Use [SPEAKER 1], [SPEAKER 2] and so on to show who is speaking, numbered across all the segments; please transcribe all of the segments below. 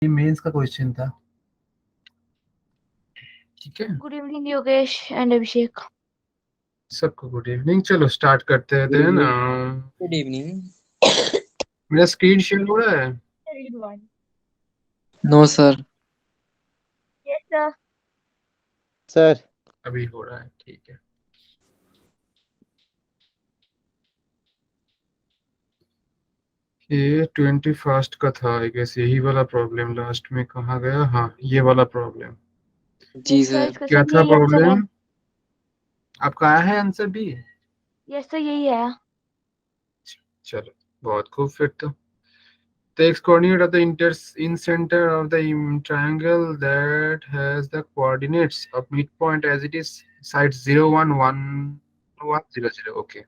[SPEAKER 1] ये मेंस का क्वेश्चन था। ठीक है,
[SPEAKER 2] good evening Yogesh and Abhishek.
[SPEAKER 1] सबको गुड इवनिंग। चलो स्टार्ट करते हैं
[SPEAKER 3] गुड
[SPEAKER 1] देन।
[SPEAKER 3] इवनिंग।
[SPEAKER 1] मेरा स्क्रीन शेयर हो रहा है?
[SPEAKER 3] No sir.
[SPEAKER 2] Yes sir.
[SPEAKER 4] Sir
[SPEAKER 1] अभी हो रहा है, ठीक है। ये 21 का था आई गेस। यही वाला प्रॉब्लम लास्ट में कहाँ गया? हाँ, ये वाला प्रॉब्लम।
[SPEAKER 3] जी
[SPEAKER 2] सर
[SPEAKER 3] सर।
[SPEAKER 2] इसका
[SPEAKER 1] क्या
[SPEAKER 2] सब
[SPEAKER 1] था
[SPEAKER 2] यही आंसर है।
[SPEAKER 1] प्रॉब्लम? आपका आया है आंसर भी?
[SPEAKER 2] यस सर यही है।
[SPEAKER 1] चलो बहुत खूब। फिर तो the x coordinate of the in center of the triangle that has the coordinates of midpoint as it is sides 0 1 1 1 0 0। Okay,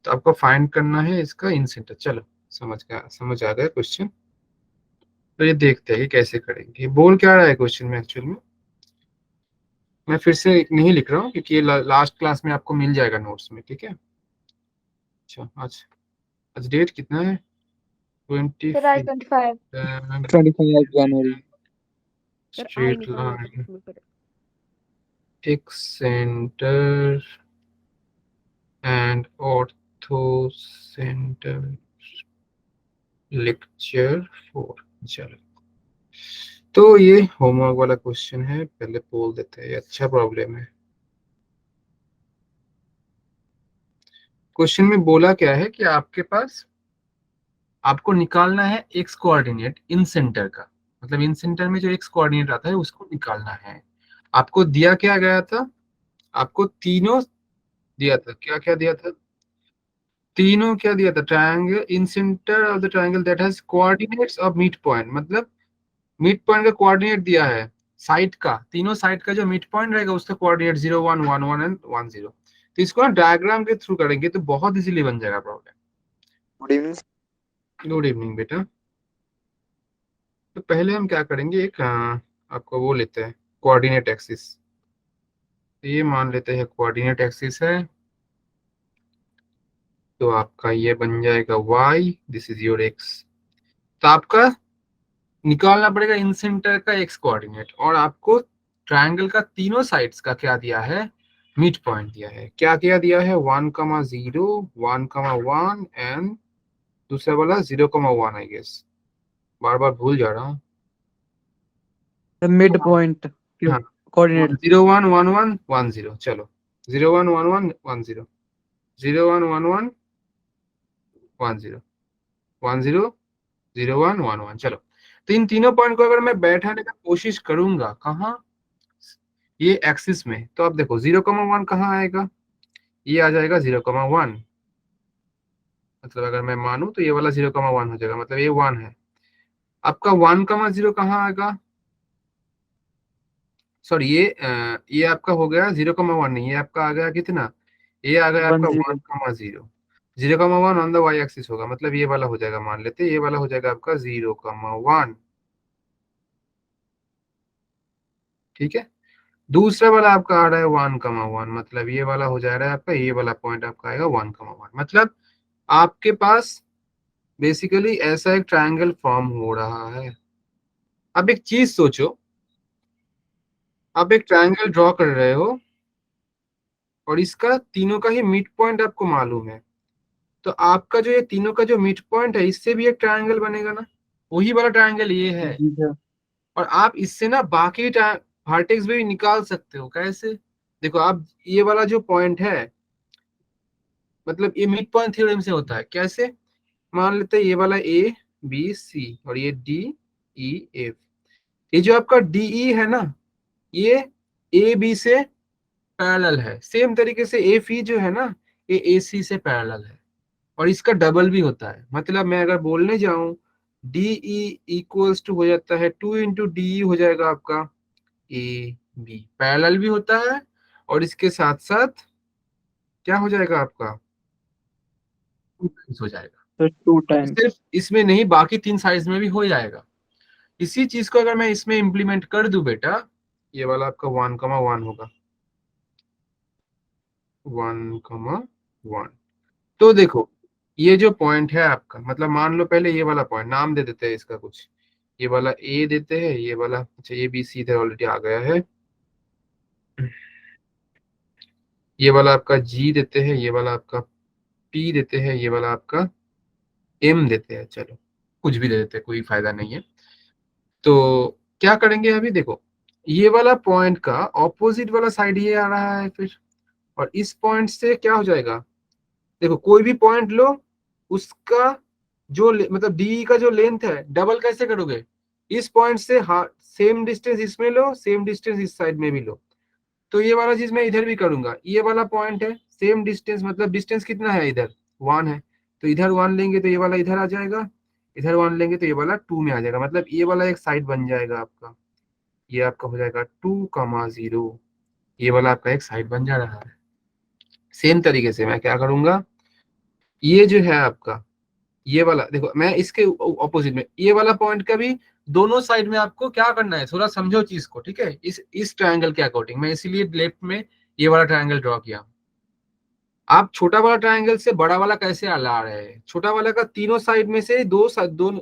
[SPEAKER 1] तो आपको फाइंड करना है इसका इन सेंटर। चलो समझ आ गया क्वेश्चन। तो ये देखते हैं कि कैसे करेंगे। बोल क्या रहा है क्वेश्चन में एक्चुअल में? मैं फिर से नहीं लिख रहा हूँ क्योंकि ये लास्ट क्लास में आपको मिल जाएगा नोट्स में। ठीक है। अच्छा, आज आज डेट कितना है?
[SPEAKER 2] सर आज 25।
[SPEAKER 3] 25 जनवरी।
[SPEAKER 2] सर आई
[SPEAKER 1] स्ट्रेट
[SPEAKER 2] निकाल लो
[SPEAKER 1] लाइन
[SPEAKER 2] तो।
[SPEAKER 1] एक centre and ortho center lecture 4। चलो, तो ये होमवर्क वाला क्वेश्चन है, पहले बोल देते हैं। ये अच्छा प्रॉब्लम है। क्वेश्चन में बोला क्या है कि आपके पास आपको निकालना है एक्स कोऑर्डिनेट इन सेंटर का। मतलब इन सेंटर में जो एक्स कोऑर्डिनेट आता है उसको निकालना है। आपको दिया क्या गया था? आपको तीनों दिया था। क्या क्या दिया था? तीनों क्या दिया था? Triangle in centre of the triangle that has coordinates of mid point. मतलब मिड पॉइंट का कोऑर्डिनेट दिया है। साइड का, तीनों साइड का जो मिड पॉइंट रहेगा उसका कोऑर्डिनेट 0 1 1 1 एंड 1 0। तो इसको डायग्राम के थ्रू करेंगे तो बहुत इजीली बन जाएगा problem.
[SPEAKER 3] Good evening.
[SPEAKER 1] Good evening बेटा। तो पहले हम क्या करेंगे, एक आपको वो लेते हैं कोऑर्डिनेट एक्सिस। ये मान लेते हैं कोऑर्डिनेट एक्सिस है। तो आपका ये बन जाएगा y, this is your x। तो आपका निकालना पड़ेगा इन सेंटर का एक्स कोऑर्डिनेट। और आपको ट्रायंगल का तीनों साइड्स का क्या दिया है? मिड पॉइंट दिया है। क्या क्या दिया है? 1,0 1,1 एंड दूसरा वाला 0,1 आई गेस। बार बार भूल जा रहा हूँ।
[SPEAKER 3] मिड पॉइंट
[SPEAKER 1] हाँ,
[SPEAKER 3] कोऑर्डिनेट
[SPEAKER 1] 0 1 1 1 1 0। चलो 0 1 1 1 1 0 0 1 1 1 1 0 1 0 0 1 1 1। चलो, तो इन तीनों पॉइंट को अगर मैं बैठाने का कोशिश करूंगा कहाँ? ये एक्सिस में। तो आप देखो 0,1 कहाँ आएगा? ये आ जाएगा 0,1। मतलब अगर मैं मानूं तो ये वाला 0,1 हो जाएगा, मतलब ये 1 है। आपका 1,0 कहाँ आएगा? सॉरी, ये आपका हो गया 0,1 नहीं, ये आपका आ गया कितना? ये आ गया आपका
[SPEAKER 3] 10।
[SPEAKER 1] 1,0। 0,1 ऑन द वाई एक्सिस होगा, मतलब ये वाला हो जाएगा। मान लेते ये वाला हो जाएगा आपका 0,1। ठीक है। दूसरा वाला आपका आ रहा है 1,1, मतलब ये वाला हो जा रहा है आपका, ये वाला पॉइंट आपका आएगा 1,1। मतलब आपके पास बेसिकली ऐसा एक ट्रायंगल फॉर्म हो रहा है। अब एक चीज सोचो, आप एक ट्रायंगल ड्रॉ कर रहे हो और इसका तीनों का ही मिड पॉइंट आपको मालूम है। तो आपका जो ये तीनों का जो मिड पॉइंट है इससे भी एक ट्रायंगल बनेगा ना। वही वाला ट्रायंगल ये है।
[SPEAKER 3] जी सर।
[SPEAKER 1] और आप इससे ना बाकी वर्टेक्स भी निकाल सकते हो। कैसे? देखो, आप ये वाला जो पॉइंट है, मतलब ये मिड पॉइंट थ्योरम से होता है। कैसे? मान लेते हैं ये वाला ए बी सी और ये डी ई एफ। ये जो आपका डी ई है ना, ये ए बी से पैरेलल है। सेम तरीके से एफ ई जो है ना, ये ए सी से पैरेलल है। और इसका डबल भी होता है। मतलब मैं अगर बोलने जाऊं डी ई इक्वल्स टू हो जाता है 2 इंटू डी ई हो जाएगा आपका ए बी। पैरेलल भी होता है और इसके साथ साथ क्या हो जाएगा आपका? हो जाएगा।
[SPEAKER 3] तो 2
[SPEAKER 1] और
[SPEAKER 3] टाइम्स।
[SPEAKER 1] सिर्फ इसमें नहीं, बाकी तीन साइज में भी हो जाएगा। इसी चीज को अगर मैं इसमें इंप्लीमेंट कर दूं बेटा, ये वाला आपका 1,1 होगा। 1,1। तो देखो, ये जो पॉइंट है आपका, मतलब मान लो पहले ये वाला पॉइंट नाम दे देते हैं इसका कुछ। ये वाला ए देते हैं, ये वाला, अच्छा ए बी सी इधर ऑलरेडी आ गया है, ये वाला आपका जी देते हैं, ये वाला आपका पी देते हैं, ये वाला आपका एम देते हैं, चलो कुछ भी दे देते हैं, कोई फायदा नहीं है। तो क्या करेंगे अभी देखो, ये वाला पॉइंट का ऑपोजिट वाला साइड ये आ रहा है फिर, और इस पॉइंट से क्या हो जाएगा, देखो कोई भी पॉइंट लो, उसका जो मतलब डी का जो लेंथ है डबल कैसे करोगे, इस पॉइंट से हाँ सेम डिस्टेंस इसमें लो, सेम डिस्टेंस इस साइड में भी लो। तो ये वाला चीज मैं इधर भी करूंगा, ये वाला पॉइंट है सेम डिस्टेंस, मतलब डिस्टेंस कितना है इधर 1 है, तो इधर 1 लेंगे तो ये वाला इधर आ जाएगा, इधर 1 लेंगे तो ये वाला 2 में आ जाएगा, मतलब ये वाला एक साइड बन जाएगा आपका, ये आपका हो जाएगा 2,0, ये वाला आपका एक साइड बन जा रहा है। सेम तरीके से मैं क्या करूंगा, ये जो है आपका, ये वाला देखो मैं इसके ऑपोजिट में ये वाला पॉइंट का भी दोनों साइड में आपको क्या करना है, थोड़ा समझो चीज को, ठीक है, इस ट्रायंगल के अकॉर्डिंग मैं इसीलिए लेफ्ट में ये वाला ट्रायंगल ड्रॉ किया। आप छोटा वाला ट्रायंगल से बड़ा वाला कैसे ला रहे हैं, छोटा वाला का तीनों साइड में से दोनों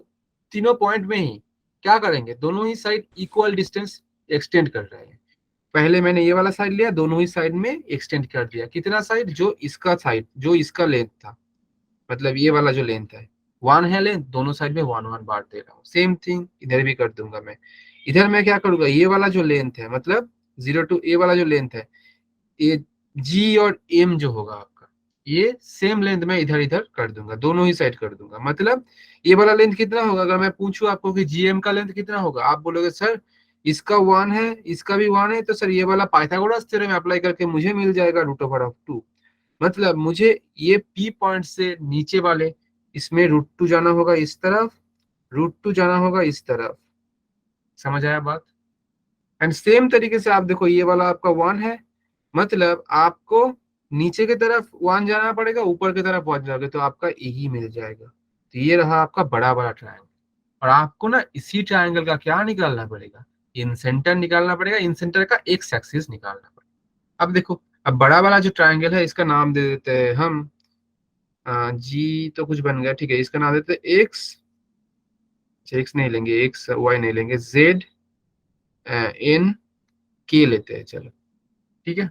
[SPEAKER 1] तीनों पॉइंट में ही क्या करेंगे, दोनों ही साइड इक्वल डिस्टेंस एक्सटेंड कर रहे हैं। पहले मैंने ये वाला साइड लिया, दोनों ही साइड में एक्सटेंड कर दिया, कितना साइड, जो इसका साइड, जो इसका लेंथ था, मतलब ये वाला जो लेंथ है 1 है लेंथ, दोनों साइड में 1 1 बांट दे रहा हूँ। सेम थिंग इधर भी कर दूंगा मैं, इधर मैं क्या करूंगा, ये वाला जो लेंथ है मतलब 0 to a वाला जो लेंथ है, ये जी और एम जो होगा आपका, ये सेम लेंथ में इधर इधर कर दूंगा, दोनों ही साइड कर दूंगा। मतलब ये वाला लेंथ कितना होगा, अगर मैं पूछूं आपको कि जीएम का लेंथ कितना होगा, आप बोलोगे सर इसका 1 है, इसका भी 1 है, तो सर ये वाला पाइथागोरस थ्योरम अप्लाई करके मुझे मिल जाएगा √2। मतलब मुझे ये पी पॉइंट से नीचे वाले इसमें √2 जाना होगा इस तरफ, √2 जाना होगा इस तरफ, समझ आया बात। एंड सेम तरीके से आप देखो ये वाला आपका 1 है, मतलब आपको नीचे की तरफ 1 जाना पड़ेगा, ऊपर की तरफ 1 जाओगे तो आपका यही मिल जाएगा। तो ये रहा आपका बड़ा बड़ा ट्रायंगल, और आपको ना इसी ट्रायंगल का क्या निकालना पड़ेगा, इन सेंटर निकालना पड़ेगा, इन सेंटर का एक्स एक्सिस निकालना पड़ेगा। अब देखो, अब बड़ा वाला जो ट्रायंगल है इसका नाम दे देते हैं हम, जी तो कुछ बन गया, ठीक है, इसका नाम देते हैं एक्स, एक्स नहीं लेंगे, एक्स वाई नहीं लेंगे, जेड एन के लेते हैं, चलो ठीक है।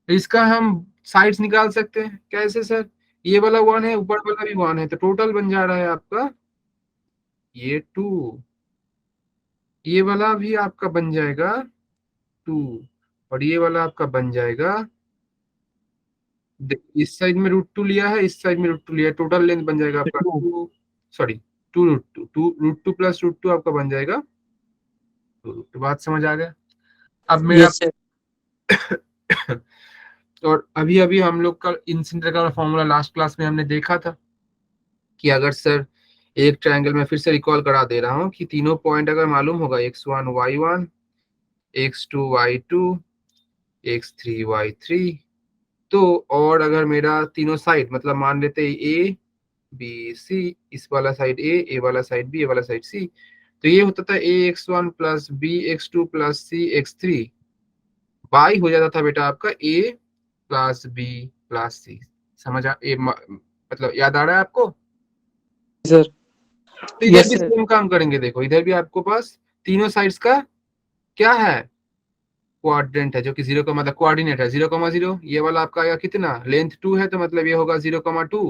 [SPEAKER 1] तो इसका हम साइड्स निकाल सकते हैं कैसे सर, ये वाला 1 है, ऊपर वाला भी 1 है, तो टोटल बन जा रहा है आपका ये 2, ये वाला भी आपका बन जाएगा 2, और ये वाला आपका बन जाएगा, इस साइड में √2 लिया है, इस साइड में √2 लिया है, टोटल लेंथ बन जाएगा आपका 2, सॉरी 2 √2 प्लस √2 आपका बन जाएगा 2 √2। बात समझ आ गया। अब मेरा
[SPEAKER 3] यस सर।
[SPEAKER 1] और अभी अभी हम लोग का इन सेंटर का फॉर्मूला लास्ट क्लास में हमने देखा था कि अगर सर एक ट्रायंगल में फिर से रिकॉल करा दे रहा हूँ कि तीनों पॉइंट अगर मालूम होगा x1 y1, x2 y2, x3 y3, तो और अगर मेरा तीनों साइड मतलब मान लेते हैं ए बी सी, इस वाला साइड ए वाला साइड बी, ए वाला साइड सी, तो ये होता था ax1 plus B x2 plus C x3, by हो जाता था बेटा आपका a plus B plus C. समझ आ मतलब याद आ रहा है आपको।
[SPEAKER 3] सर
[SPEAKER 1] तो इधर
[SPEAKER 3] यस
[SPEAKER 1] भी
[SPEAKER 3] सर।
[SPEAKER 1] सेम काम करेंगे, देखो इधर भी आपको पास तीनों साइड्स का क्या है, क्वाड्रेंट है, जो कि 0 का मतलब कोऑर्डिनेट है 0,0, ये वाला आपका आएगा कितना, लेंथ 2 है तो मतलब ये होगा 0,2,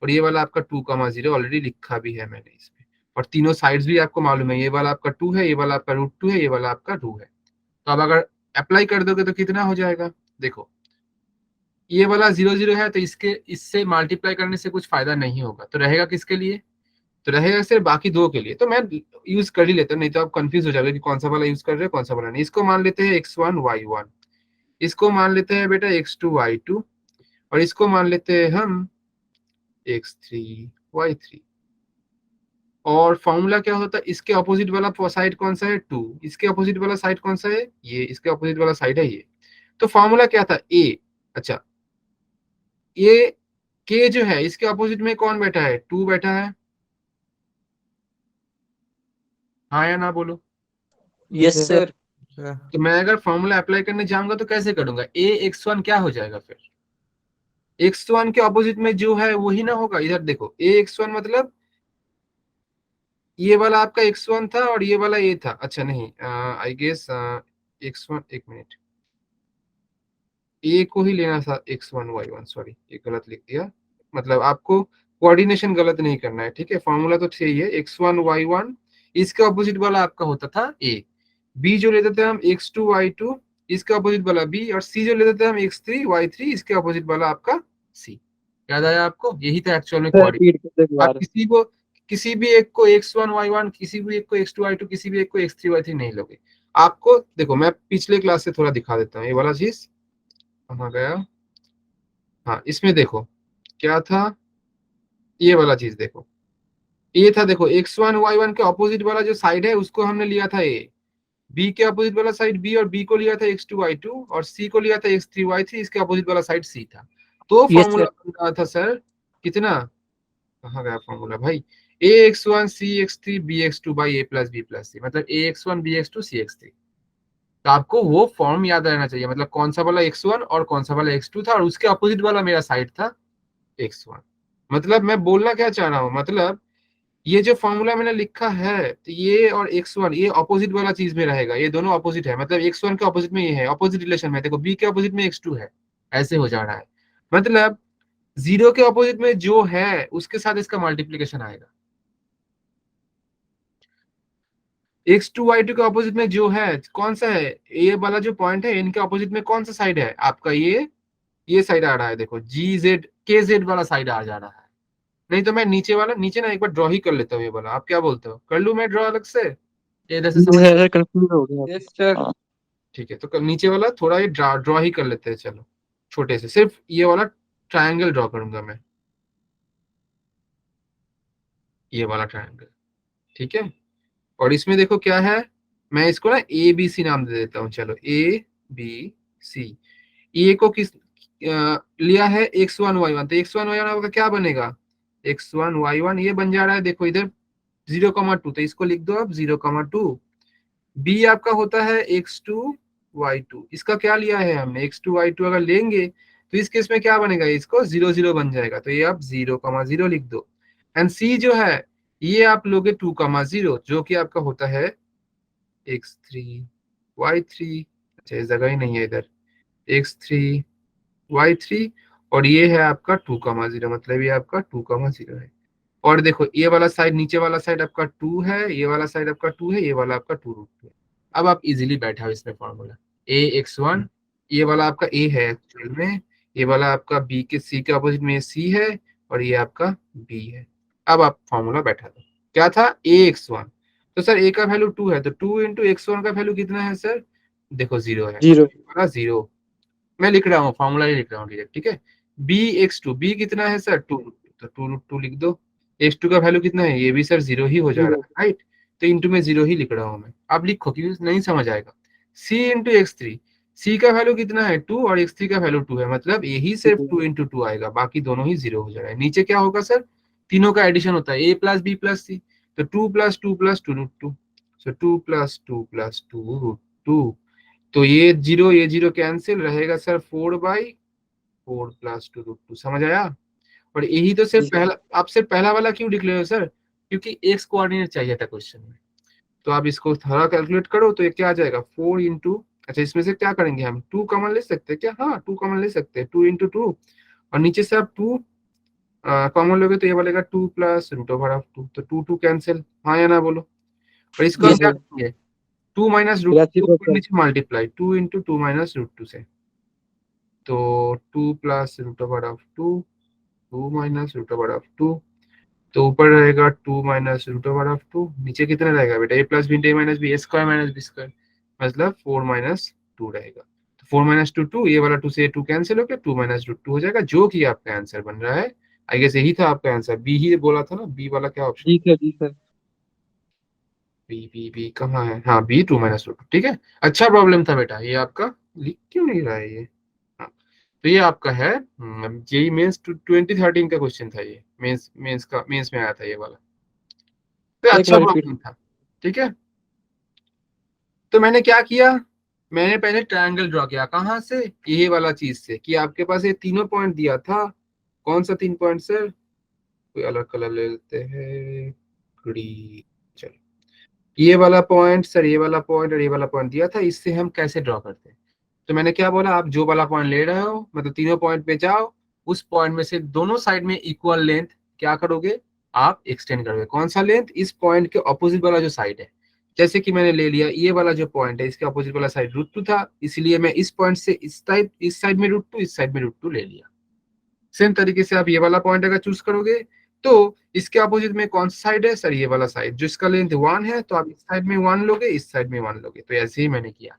[SPEAKER 1] और ये वाला आपका 2,0 ऑलरेडी लिखा भी है मैंने इसमें, और तीनों साइड्स भी आपको मालूम है, ये वाला आपका 2 है, ये वाला आपका √2 है, ये वाला आपका 2 है। तो अब अगर अप्लाई कर दोगे तो कितना हो जाएगा, देखो ये वाला 0 0 है, तो इसके इससे मल्टीप्लाई करने से कुछ फायदा नहीं होगा, तो रहेगा किसके लिए, तो रहेगा सिर्फ बाकी दो के लिए। तो मैं यूज कर ही लेता हूँ, नहीं तो आप कंफ्यूज हो जाओगे कि कौन सा वाला यूज कर रहे हैं कौन सा वाला नहीं। इसको मान लेते हैं x1 y1, इसको मान लेते हैं बेटा x2 y2, और इसको मान लेते हैं हम x3 y3। और फॉर्मूला क्या होता है, इसके ऑपोजिट वाला साइड कौन सा है 2, इसके ऑपोजिट वाला साइड कौन सा है ये, इसके ऑपोजिट वाला साइड है ये। तो फॉर्मूला क्या था a, अच्छा ये k जो है इसके ऑपोजिट में कौन बैठा है, 2 बैठा है, हाँ या ना बोलो।
[SPEAKER 3] Yes sir.
[SPEAKER 1] तो मैं अगर फॉर्मूला अप्लाई करने जाऊंगा तो कैसे करूंगा, ax1 क्या हो जाएगा फिर, x1 के ऑपोजिट में जो है वही ना होगा, इधर देखो ax1 मतलब ये वाला आपका x1 था और ये वाला ये था, अच्छा नहीं, आई गेस x1, एक मिनट, ए को ही लेना था x1 y1, सॉरी ये गलत लिख दिया। मतलब आपको कोऑर्डिनेशन गलत नहीं करना है, ठीक है, फॉर्मूला तो सही है, x1 y1, इसके अपोजिट वाला आपका होता था a, b जो लेते थे हम x2 y2, इसके अपोजिट वाला b, और c जो लेते थे हम x3 y3, इसके अपोजिट वाला आपका c। याद आया आपको, यही था एक्चुअल में
[SPEAKER 3] सर
[SPEAKER 1] कोऑर्डिनेशन।
[SPEAKER 3] रिपीट कर दो एक
[SPEAKER 1] आप
[SPEAKER 3] बार।
[SPEAKER 1] किसी भी एक को x1 y1, किसी भी एक को x2 y2, किसी भी एक को x3 y3 नहीं लोगे। आपको देखो, मैं पिछले क्लास से थोड़ा दिखा देता हूँ, ये वाला चीज कहाँ गया, हाँ इसमें देखो क्या था, ये वाला चीज देखो, ये था देखो x1 y1 के ऑपोजिट वाला जो साइड है उसको हमने लिया था a, b के अपोजिट वाला साइड b, और b को लिया था x2 y2, और c को लिया था x3 y3, इसके अपोजिट वाला साइड c था। तो
[SPEAKER 3] यस
[SPEAKER 1] फॉर्मूला
[SPEAKER 3] सर।
[SPEAKER 1] बन रहा था सर, कितना, कहाँ गया फॉर्मूला भाई, ax1 cx3 bx2 by a+b+c, मतलब ax1 bx2 cx3। तो आपको वो फॉर्म याद रहना चाहिए, मतलब कौन सा वाला x1 और कौन सा वाला x2 था, और उसके अपोजिट वाला मेरा साइड था x1। मतलब मैं बोलना क्या चाह रहा हूँ, मतलब ये जो फॉर्मूला मैंने लिखा है, तो ये और x1 ये ऑपोजिट वाला चीज में रहेगा, ये दोनों ऑपोजिट है, मतलब x1 के ऑपोजिट में ये है, ऑपोजिट रिलेशन में, देखो b के ऑपोजिट में x2 है, ऐसे हो जा रहा है। मतलब 0 के ऑपोजिट में जो है उसके साथ इसका मल्टीप्लीकेशन आएगा, x2 y2 के ऑपोजिट में जो है कौन सा है, ये वाला जो पॉइंट है, इनके ऑपोजिट में कौन सा साइड है आपका, ये साइड आ रहा है, देखो gz वाला साइड आ जा रहा है। नहीं तो मैं नीचे वाला, नीचे ना एक बार ड्रॉ ही कर लेता हूँ ये वाला, आप क्या बोलते हो, कर लूं मैं ड्रॉ अलग से, ये इधर से समझ,
[SPEAKER 3] सर कंफ्यूज हो गया। Yes sir.
[SPEAKER 1] ठीक है, तो नीचे वाला थोड़ा ये ड्रॉ ही कर लेते हैं, चलो छोटे से, सिर्फ ये वाला ट्रायंगल ड्रॉ करूंगा मैं, ये वाला ट्रायंगल, ठीक है। और इसमें देखो क्या है, मैं इसको ना ए बी सी नाम दे देता हूँ, चलो ABC। ए को किस लिया है x1 y1, तो x1 y1 आपका क्या बनेगा, x1 y1 ये बन जा रहा है, देखो इधर 0,2, तो इसको लिख दो आप 0,2। बी आपका होता है x2 y2, इसका क्या लिया है हमने x2 y2, अगर लेंगे तो इस केस में क्या बनेगा, इसको 0 0 बन जाएगा, तो ये आप 0,0 लिख दो। एंड सी जो है ये आप लोगे 2,0, जो कि आपका होता है x3 y3, अच्छा इस जगह ही नहीं है इधर, x3 y3, और ये है आपका 2,0, मतलब ये आपका 2,0 है। और देखो ये वाला साइड, नीचे वाला साइड आपका 2 है, ये वाला साइड आपका 2 है, ये वाला आपका 2√2 है। अब आप इजीली बैठाओ इसमें फॉर्मूला, ax1, ये वाला आपका a है एक्चुअल में, ये वाला आपका b के c के अपोजिट में c है, और ये आपका b है। अब आप फॉर्मूला बैठा दो, क्या था ax1, तो सर a का वैल्यू 2 है, तो 2 इंटू x1 का वैल्यू कितना है सर, देखो 0 है,
[SPEAKER 3] 0।
[SPEAKER 1] वाला 0, मैं लिख रहा हूँ फॉर्मूला ही लिख रहा हूँ डायरेक्ट, ठीक है। b कितना है सर 2, तो 2√2 लिख दो। x2 का वैल्यू कितना है, ये भी सर 0 ही हो जा रहा
[SPEAKER 3] 0।
[SPEAKER 1] है, राइट, तो इंटू में 0 ही लिख रहा हूँ मैं, आप लिखो क्योंकि नहीं समझ आएगा। c इंटू x3, c का वैल्यू कितना है 2 और x3 का वैल्यू 2 है, मतलब यही सिर्फ 2 इंटू 2 आएगा, बाकी दोनों ही 0 हो जा रहा है। नीचे क्या होगा सर, तीनों का एडिशन होता है a प्लस बी प्लस सी, तो 2 प्लस 2 प्लस 2√2, सो 2 प्लस 2 प्लस 2√2, तो ये जीरो कैंसिल रहेगा सर 4/4 प्लस 2√2, समझ आया। और यही तो सिर्फ
[SPEAKER 3] जी सर।
[SPEAKER 1] पहला, आप सिर्फ पहला वाला क्यों लिख रहे हो सर, क्योंकि एक्स कोऑर्डिनेट चाहिए था क्वेश्चन में। तो आप इसको थोड़ा कैलकुलेट करो तो ये क्या आ जाएगा 4 इंटू, अच्छा इसमें से क्या करेंगे हम, 2 कॉमन ले सकते हैं क्या, हाँ 2 कॉमन ले सकते हैं, 2 इंटू 2, और नीचे से आप 2 कॉमन लोगे तो ये बोलेगा 2 प्लस √2, तो 2 2 कैंसिल, हाँ या ना बोलो। और इसको हम
[SPEAKER 3] यस
[SPEAKER 1] क्या
[SPEAKER 3] सर।
[SPEAKER 1] करेंगे, 2 माइनस रूट ऊपर
[SPEAKER 3] रेसिप्रोकल।
[SPEAKER 1] नीचे मल्टीप्लाई, 2 इंटू 2 माइनस √2 से, तो 2 प्लस √2, 2 माइनस √2, तो ऊपर रहेगा 2 माइनस √2, नीचे कितना रहेगा बेटा, A plus B minus B, square minus B square, मतलब 4 - 2 रहेगा। तो 4 - 2 2, ये वाला 2 से 2 कैंसिल होकर 2 - √2 हो जाएगा, जो कि आपका आंसर बन रहा है। आई गेस यही था आपका आंसर, बी ही बोला था ना, बी वाला क्या ऑप्शन,
[SPEAKER 3] जी सर। जी सर।
[SPEAKER 1] बी कहाँ है, हाँ बी 2 - √2, ठीक है। अच्छा प्रॉब्लम था बेटा ये आपका, लिख क्यों नहीं रहा है ये, हाँ। तो ये आपका है जेई मेंस 2013 का क्वेश्चन था ये, मेंस में आया था ये वाला, तो
[SPEAKER 3] एक
[SPEAKER 1] अच्छा
[SPEAKER 3] बार रिपीट।
[SPEAKER 1] प्रॉब्लम था, ठीक है। तो मैंने क्या किया, मैंने पहले ट्रायंगल ड्रॉ किया, कहाँ से, ये वाला चीज से, कि आपके पास ये तीनों पॉइंट दिया था, कौन सा 3 पॉइंट सर, कोई अलग कलर ले लेते हैं, ग्रीन, ये वाला पॉइंट सर, ये वाला पॉइंट और ये वाला पॉइंट दिया था, इससे हम कैसे ड्रॉ करते हैं? तो मैंने क्या बोला, आप जो वाला पॉइंट ले रहे हो मतलब तीनों पॉइंट पे जाओ, उस पॉइंट में से दोनों साइड में इक्वल लेंथ क्या करोगे, आप एक्सटेंड करोगे। कौन सा लेंथ? इस पॉइंट के ऑपोजिट वाला जो साइड है। जैसे कि मैंने ले लिया ये वाला जो पॉइंट है, इसके ऑपोजिट वाला साइड √2 था, इसलिए मैं इस पॉइंट से इस साइड में √2, इस साइड में √2 ले लिया। सेम तरीके से आप ये वाला पॉइंट अगर चूज करोगे तो इसके अपोजिट में कौन सा साइड है सर, ये वाला साइड जो इसका लेंथ 1 है, तो आप इस साइड में 1 लोगे, इस साइड में 1 लोगे। तो ऐसे ही मैंने किया।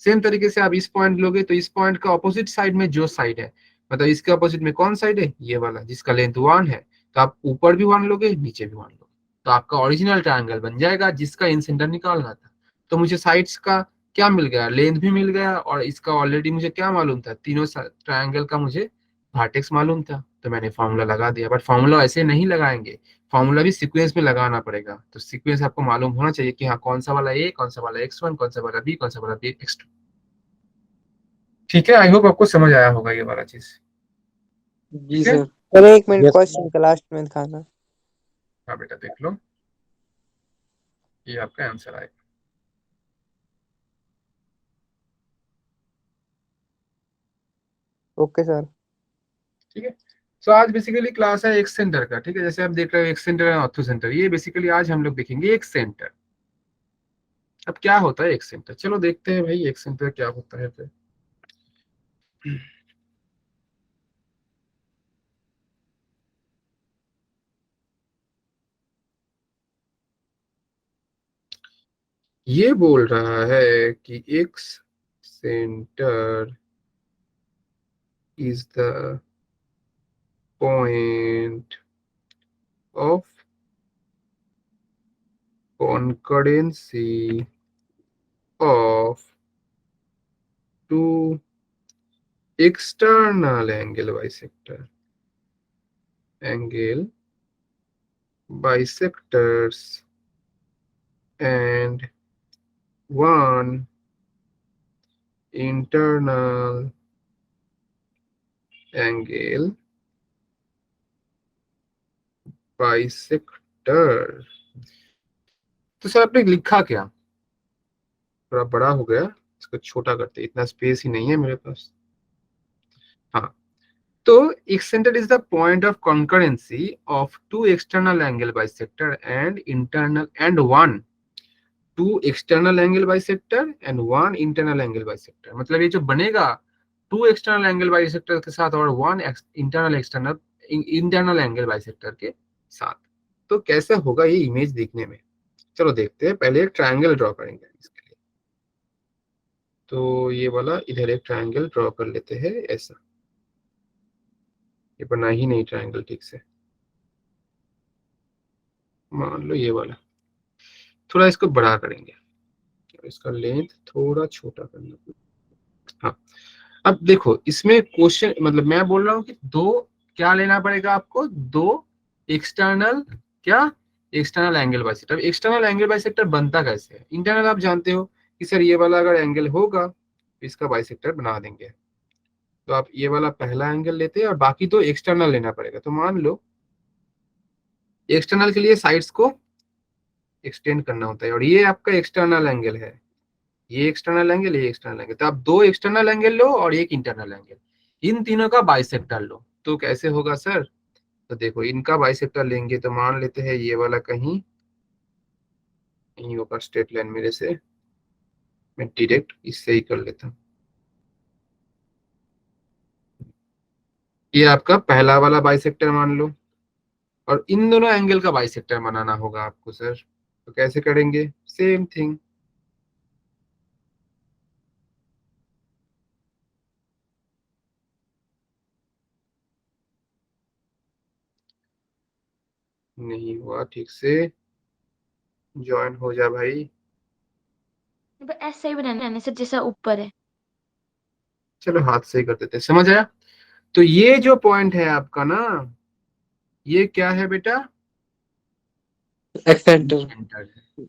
[SPEAKER 1] सेम तरीके से आप इस पॉइंट लोगे तो इस पॉइंट का अपोजिट साइड में जो साइड है, मतलब इसके अपोजिट में कौन साइड है, ये वाला जिसका लेंथ 1 है, तो आप ऊपर भी 1 लोगे, नीचे भी 1 लोगे, तो आपका ओरिजिनल ट्रायंगल बन जाएगा जिसका इन सेंटर निकालना था। तो मुझे साइड्स का क्या मिल गया, लेंथ भी मिल गया, और इसका ऑलरेडी मुझे क्या मालूम था, तीनों ट्रायंगल का मुझे वर्टेक्स मालूम था, तो मैंने फॉर्मूला लगा दिया। बट फॉर्मूला ऐसे नहीं लगाएंगे, फॉर्मूला भी सीक्वेंस में लगाना पड़ेगा। तो सीक्वेंस आपको मालूम होना चाहिए कि हाँ कौन सा वाला ए, कौन सा वाला x1, कौन सा वाला बी, कौन सा वाला बी x2। ठीक है, आई होप आपको समझ आया होगा ये वाला चीज।
[SPEAKER 3] जी
[SPEAKER 1] ठीक है,
[SPEAKER 3] सर।
[SPEAKER 4] सर एक मिनट
[SPEAKER 3] Yes,
[SPEAKER 4] क्वेश्चन का लास्ट में दिखाना।
[SPEAKER 1] हाँ बेटा देख लो, ये आपका आंसर आएगा।
[SPEAKER 3] Okay sir.
[SPEAKER 1] ठीक है, तो आज बेसिकली क्लास है एक सेंटर का। ठीक है, जैसे आप देख रहे हो एक सेंटर है, ऑर्थो सेंटर, ये बेसिकली आज हम लोग देखेंगे एक सेंटर। अब क्या होता है एक सेंटर, चलो देखते हैं भाई एक सेंटर क्या होता है फिर। ये बोल रहा है कि एक centre is the point of concurrency of two external angle bisectors and one internal angle bisector। तो सर आपने लिखा क्या, थोड़ा बड़ा हो गया, इसको छोटा करते, इतना स्पेस ही नहीं है मेरे पास। हाँ, तो eccentric is the point of concurrency of two external angle bisector and internal and one two external angle bisector and one internal angle bisector। मतलब ये जो बनेगा टू एक्सटर्नल एंगल बाइसेक्टर के साथ और वन इंटरनल एंगल बाइसेक्टर के साथ। तो कैसे होगा ये इमेज देखने में, चलो देखते हैं। पहले एक ट्रायंगल ड्रॉ करेंगे इसके लिए, तो ये वाला इधर एक ट्रायंगल ड्रॉ कर लेते हैं ऐसा। ये बना ही नहीं ट्रायंगल ठीक से, मान लो ये वाला। थोड़ा इसको बड़ा करेंगे, इसका लेंथ थोड़ा छोटा करना। हाँ, अब देखो इसमें क्वेश्चन, मतलब मैं बोल रहा हूँ कि दो क्या लेना पड़ेगा आपको, दो एक्सटर्नल क्या, external angle bisector. External angle bisector बनता कैसे है, इंटरनल आप जानते हो कि सर ये वाला अगर एंगल होगा तो इसका बाइसेक्टर बना देंगे। तो आप ये वाला पहला एंगल लेते हैं और बाकी तो एक्सटर्नल लेना पड़ेगा। तो मान लो एक्सटर्नल के लिए साइड्स को एक्सटेंड करना होता है, और ये आपका एक्सटर्नल एंगल है, ये एक्सटर्नल एंगल, ये एक्सटर्नल एंगल। तो आप दो एक्सटर्नल एंगल लो और एक इंटरनल एंगल, इन तीनों का बाइसेक्टर लो। तो कैसे होगा सर, तो देखो इनका बाइसेक्टर लेंगे तो मान लेते हैं ये वाला कहीं यही होगा स्ट्रेट लाइन मेरे से, मैं डायरेक्ट इससे ही कर लेता हूँ। ये आपका पहला वाला बाइसेक्टर मान लो, और इन दोनों एंगल का बाइसेक्टर बनाना होगा आपको सर। तो कैसे करेंगे, सेम थिंग। नहीं हुआ ठीक से, ज्वाइन हो जा भाई।
[SPEAKER 2] ऐसा ही बनाना है सर जैसा ऊपर है।
[SPEAKER 1] चलो हाथ से ही कर देते हैं, समझ आया। तो ये जो पॉइंट है आपका ना, ये क्या है बेटा,
[SPEAKER 3] एक्सेंटर।
[SPEAKER 1] सेंटर है।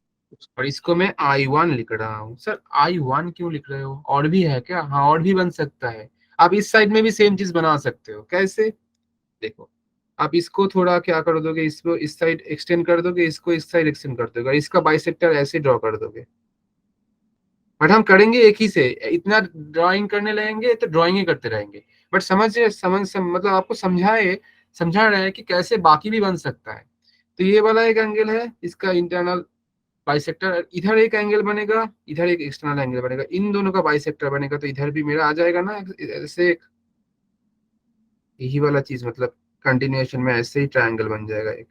[SPEAKER 1] और इसको मैं I1 लिख रहा हूँ। सर I1 क्यों लिख रहे हो, और भी है क्या, हाँ और भी बन सकता है। आप इस साइड में भी सेम चीज बना सकते हो, कैसे देखो, आप इसको थोड़ा क्या कर दोगे, इसको इस साइड एक्सटेंड कर दोगे, इसको इस साइड एक्सटेंड कर दोगे, इसका बाइसेक्टर ऐसे ड्रॉ कर दोगे। बट हम करेंगे एक ही से, इतना ड्राइंग करने लगेंगे तो ड्राइंग ही करते रहेंगे। बट मतलब आपको समझा रहे हैं कि कैसे बाकी भी बन सकता है। तो ये वाला एक एंगल है, इसका इंटरनल बाइसेक्टर, इधर एक एंगल बनेगा, इधर एक एक्सटर्नल एंगल बनेगा, इन दोनों का बाइसेक्टर बनेगा, तो इधर भी मेरा आ जाएगा ना ऐसे, यही वाला चीज, मतलब कंटिन्यूएशन में ऐसे ही ट्रायंगल बन जाएगा एक।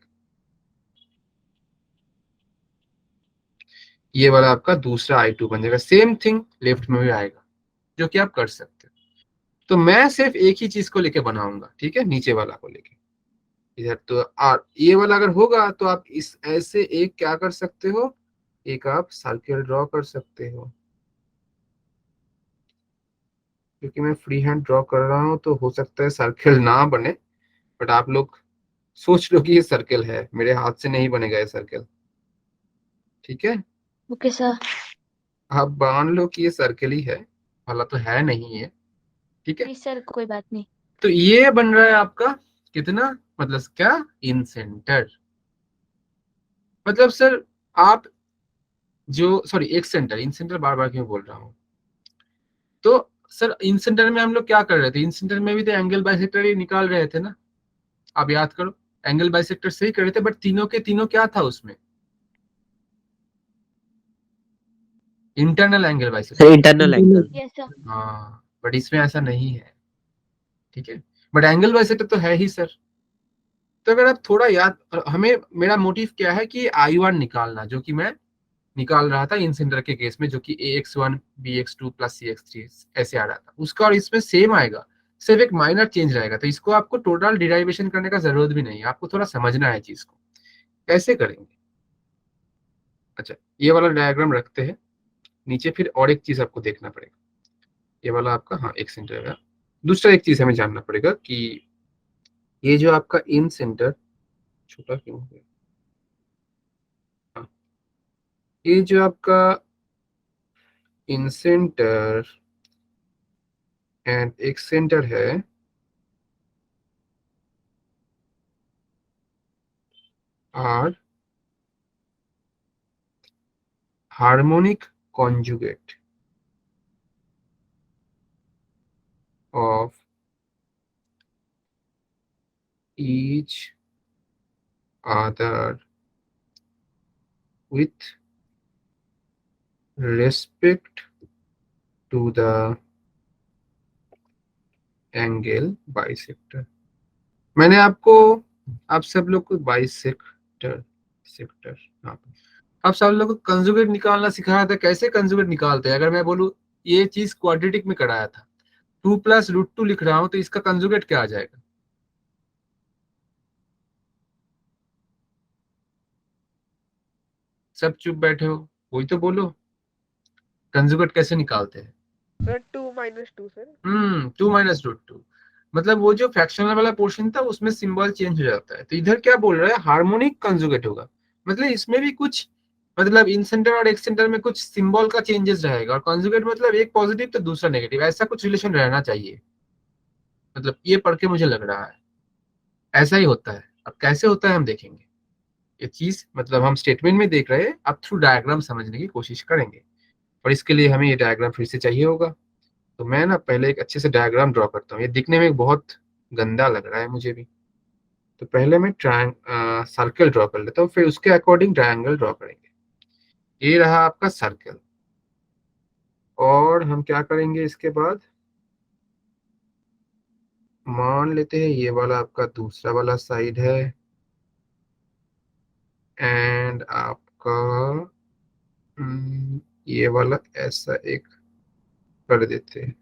[SPEAKER 1] ये वाला आपका दूसरा I2 बन जाएगा। सेम थिंग लेफ्ट में भी आएगा, जो कि आप कर सकते हो। तो मैं सिर्फ एक ही चीज को लेके बनाऊंगा, ठीक है, नीचे वाला को लेके इधर। तो ये वाला अगर होगा तो आप इस ऐसे एक क्या कर सकते हो, एक आप सर्किल ड्रॉ कर सकते हो। क्योंकि मैं फ्री हैंड ड्रॉ कर रहा हूँ तो हो सकता है सर्किल ना बने, बट आप लोग सोच लो कि ये सर्किल है, मेरे हाथ से नहीं बनेगा ये सर्किल, ठीक है।
[SPEAKER 2] Okay sir.
[SPEAKER 1] आप मान लो कि ये सर्किल ही है, भला तो है नहीं है, ठीक है।
[SPEAKER 2] नहीं सर, कोई बात नहीं।
[SPEAKER 1] तो ये बन रहा है आपका कितना, मतलब क्या, इन सेंटर। मतलब सर आप जो, सॉरी एक सेंटर, इन सेंटर बार बार क्यों बोल रहा हूँ। तो सर इन सेंटर में हम लोग क्या कर रहे थे, इन सेंटर में भी तो एंगल बाइसेक्टर ही निकाल रहे थे ना, आप याद करो, एंगल बाइसेक्टर से ही कर रहे थे, बट तीनों के तीनों क्या था उसमें, internal angle bisector.
[SPEAKER 3] Sir internal angle.
[SPEAKER 2] Yes sir.
[SPEAKER 1] हाँ, बट इसमें ऐसा नहीं है, ठीक है। बट एंगल बाइसेक्टर तो है ही सर। तो अगर आप थोड़ा याद, हमें, मेरा मोटिव क्या है कि I1 निकालना, जो कि मैं निकाल रहा था इन सेंटर के केस में, जो कि AX1 BX2 प्लस CX3 ऐसे आ रहा था उसका, और इसमें सेम आएगा, सिर्फ एक माइनर चेंज रहेगा। तो इसको आपको टोटल डिराइवेशन करने का जरूरत भी नहीं है, आपको थोड़ा समझना है चीज को कैसे करेंगे। अच्छा, ये वाला डायग्राम रखते हैं नीचे, फिर और एक चीज आपको देखना पड़ेगा। ये वाला आपका, हाँ, एक सेंटर है। दूसरा एक चीज हमें जानना पड़ेगा कि ये जो आपका इन सेंटर, छोटा क्यों हो गया, हाँ, ये जो आपका incentre and excentre है, are harmonic conjugate of each other with respect to the angle bisector। मैंने आपको, आप सब लोग को बाइसेक्टर सेक्टर, हाँ, आप सब लोग को कंजुगेट निकालना सिखाया था। कैसे कंजुगेट निकालते हैं, अगर मैं बोलूं ये चीज क्वाड्रेटिक में कराया था, 2 + √2 लिख रहा हूं, तो इसका कंजुगेट क्या आ जाएगा। सब चुप बैठे हो, वही तो बोलो, कंजुगेट कैसे निकालते हैं।
[SPEAKER 5] Sir 2 - 2 sir.
[SPEAKER 1] 2 - √2, मतलब वो जो फ्रैक्शनल वाला पोर्शन था उसमें सिंबल चेंज हो जाता है। तो इधर क्या बोल रहा है, हार्मोनिक कंजुगेट होगा, मतलब इसमें भी कुछ, मतलब इन सेंटर और एक सेंटर में कुछ सिंबल का चेंजेस रहेगा, और कंजुगेट मतलब एक पॉजिटिव तो दूसरा नेगेटिव, ऐसा कुछ रिलेशन रहना चाहिए। मतलब ये पढ़ के मुझे लग रहा है ऐसा ही होता है। अब कैसे होता है हम देखेंगे ये चीज, मतलब हम स्टेटमेंट में देख रहे हैं, अब थ्रू डायग्राम समझने की कोशिश करेंगे, और इसके लिए हमें ये डायग्राम फिर से चाहिए होगा। तो मैं ना पहले एक अच्छे से डायग्राम ड्रॉ करता हूँ, ये दिखने में बहुत गंदा लग रहा है मुझे भी। तो पहले मैं सर्कल ड्रॉ कर लेता हूँ, फिर उसके अकॉर्डिंग ट्रायंगल ड्रॉ करेंगे। ये रहा आपका सर्कल, और हम क्या करेंगे इसके बाद, मान लेते हैं ये वाला आपका दूसरा वाला साइड है, एंड आपका ये वाला ऐसा एक कर देते हैं।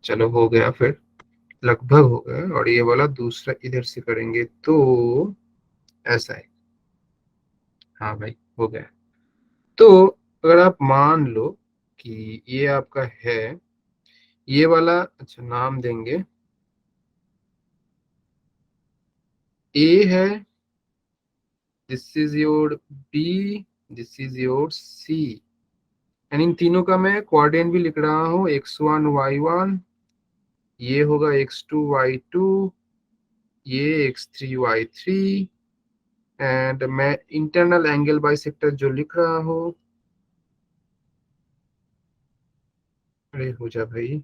[SPEAKER 1] चलो हो गया, फिर लगभग हो गया, और ये वाला दूसरा इधर से करेंगे तो ऐसा है। हाँ भाई, हो गया। तो अगर आप मान लो कि ये आपका है, ये वाला, अच्छा नाम देंगे, ए है, this is your B, this is your C, and इन तीनों का मैं कोऑर्डिनेट भी लिख रहा हूँ, x1 y1, ये होगा x2 y2, ये x3y3 एंड मैं इंटरनल एंगल बाइसेक्टर जो लिख रहा हूँ, अरे हो जा भाई,